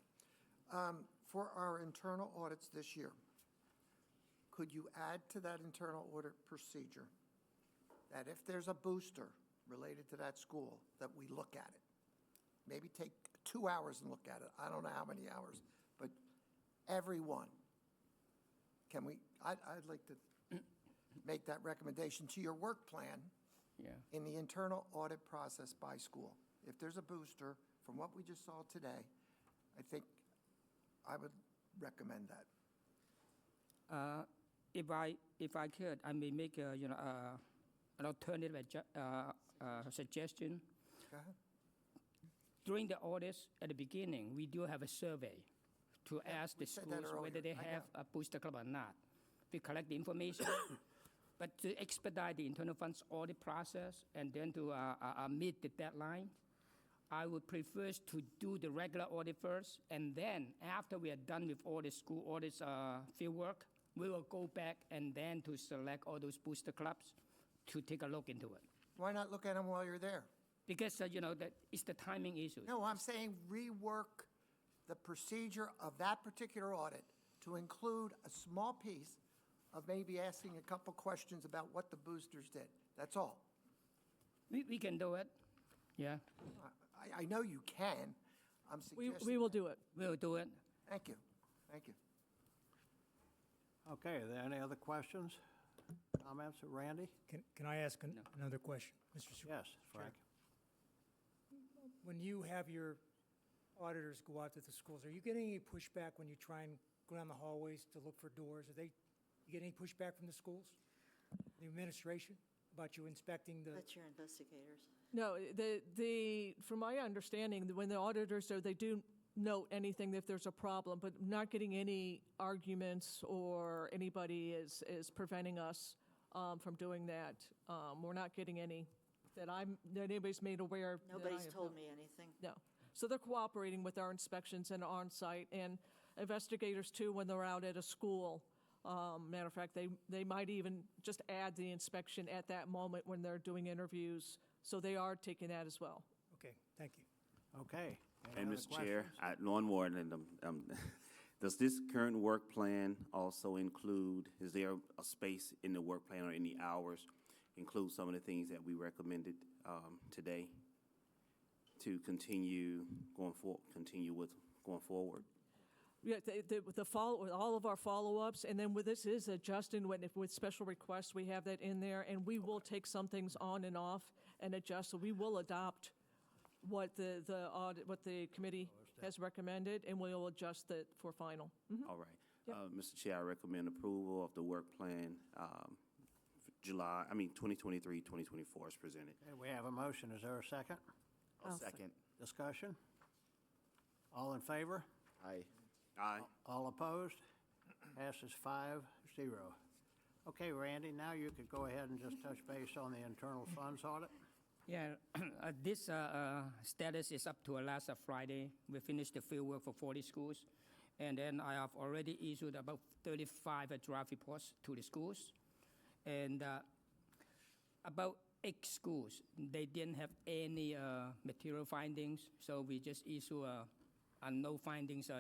For our internal audits this year, could you add to that internal audit procedure that if there's a booster related to that school, that we look at it? Maybe take 2 hours and look at it. I don't know how many hours, but everyone. Can we, I'd like to make that recommendation to your work plan Yeah. in the internal audit process by school. If there's a booster, from what we just saw today, I think I would recommend that. If I could, I may make an alternative suggestion. Go ahead. During the audits at the beginning, we do have a survey to ask the we said that schools whether they earlier. I have a booster club or not. We collect the information, but to expedite the internal funds audit process and then to meet the deadline, I would prefer to do the regular audit first, and then after we are done with all the school audits field work, we will go back and then to select all those booster clubs to take a look into it. Why not look at them while you're there? Because, that it's the timing issue. No, I'm saying rework the procedure of that particular audit to include a small piece of maybe asking a couple questions about what the boosters did. That's all. We can do it, yeah. I know you can. I'm suggesting. We will do it. We'll do it. Thank you. Thank you. Okay, are there any other questions, comments? Randy? Can I ask another question, Mr. Chair? Yes, Frank. When you have your auditors go out to the schools, are you getting any pushback when you try and go down the hallways to look for doors? You get any pushback from the schools, the administration, about you inspecting the? That's your investigators. No, from my understanding, when the auditors are, they do note anything if there's a problem, but not getting any arguments or anybody is preventing us from doing that. We're not getting any that anybody's made aware. that I Nobody's have told no- me anything. No. So they're cooperating with our inspections and on-site, and investigators too, when they're out at a school. Matter of fact, they might even just add the inspection at that moment when they're doing interviews. So they are taking that as well. Okay, thank you. Okay. Any And other Mr. Chair, questions? one more, and then, does this current work plan also include, is there a space in the work plan or any hours, include some of the things that we recommended today to continue going forward? Yeah, all of our follow-ups, and then this is adjusting with special requests, we have that in there, and we will take some things on and off and adjust, so we will adopt what the committee has recommended, and we'll adjust it for final. All right. Mr. Chair, I recommend approval of the work plan 2023, 2024 is presented. Okay, we have a motion. Is there a second? I'll second. Discussion? All in favor? Aye. Aye. All opposed? Passes 5-0. Okay, Randy, now you could go ahead and just touch base on the internal funds audit. Yeah, this status is up to last Friday. We finished the field work for 40 schools, and then I have already issued about 35 draft reports to the schools, and about 8 schools, they didn't have any material findings, so we just issue a no findings,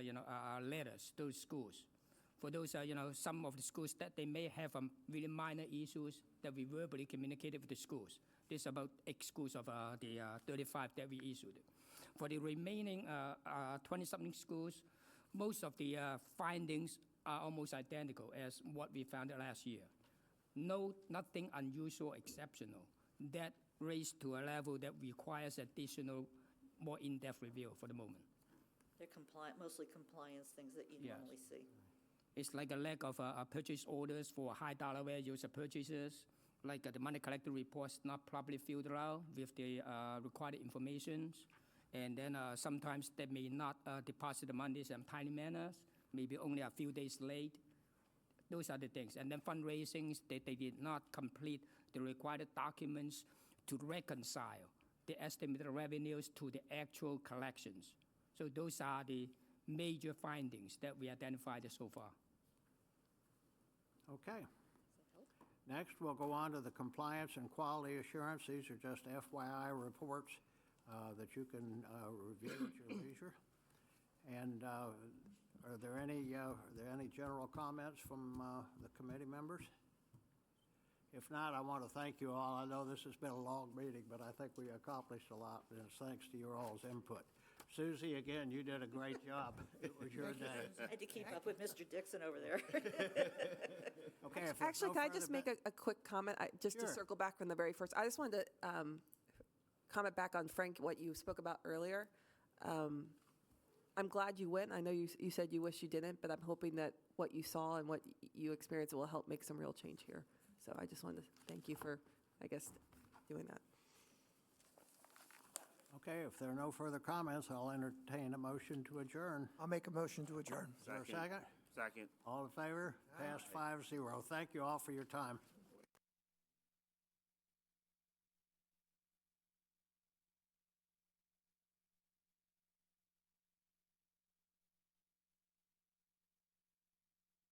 letters to schools. For those, some of the schools that they may have really minor issues that we verbally communicated with the schools. This is about 8 schools of the 35 that we issued. For the remaining 20-something schools, most of the findings are almost identical as what we found last year. Nothing unusual, exceptional, that raised to a level that requires additional, more in-depth review for the moment. They're mostly compliance things that you Yes. normally see. It's like a lack of purchase orders for high dollar values of purchases, like the money collector reports not properly filled out with the required information. And then sometimes they may not deposit the money in a timely manner, maybe only a few days late. Those are the things. And then fundraisings, they did not complete the required documents to reconcile the estimated revenues to the actual collections. So those are the major findings that we identified so far. Okay. Next, we'll go on to the compliance and quality assurance. These are just FYI reports that you can review at your leisure. And are there any general comments from the committee members? If not, I want to thank you all. I know this has been a long meeting, but I think we accomplished a lot, and it's thanks to your all's input. Susie, again, you did a great job. It was your day. I had to keep up with Mr. Dixon over there. Okay. if there's Actually, no can I further just make a quick comment, just to Sure. circle back from the very first? I just wanted to comment back on, Frank, what you spoke about earlier. I'm glad you went. I know you said you wish you didn't, but I'm hoping that what you saw and what you experienced will help make some real change here. So I just wanted to thank you for, I guess, doing that. Okay, if there are no further comments, I'll entertain a motion to adjourn. I'll make a motion to adjourn. Is there a second? Second. All in favor? Passed 5-0. Thank you all for your time.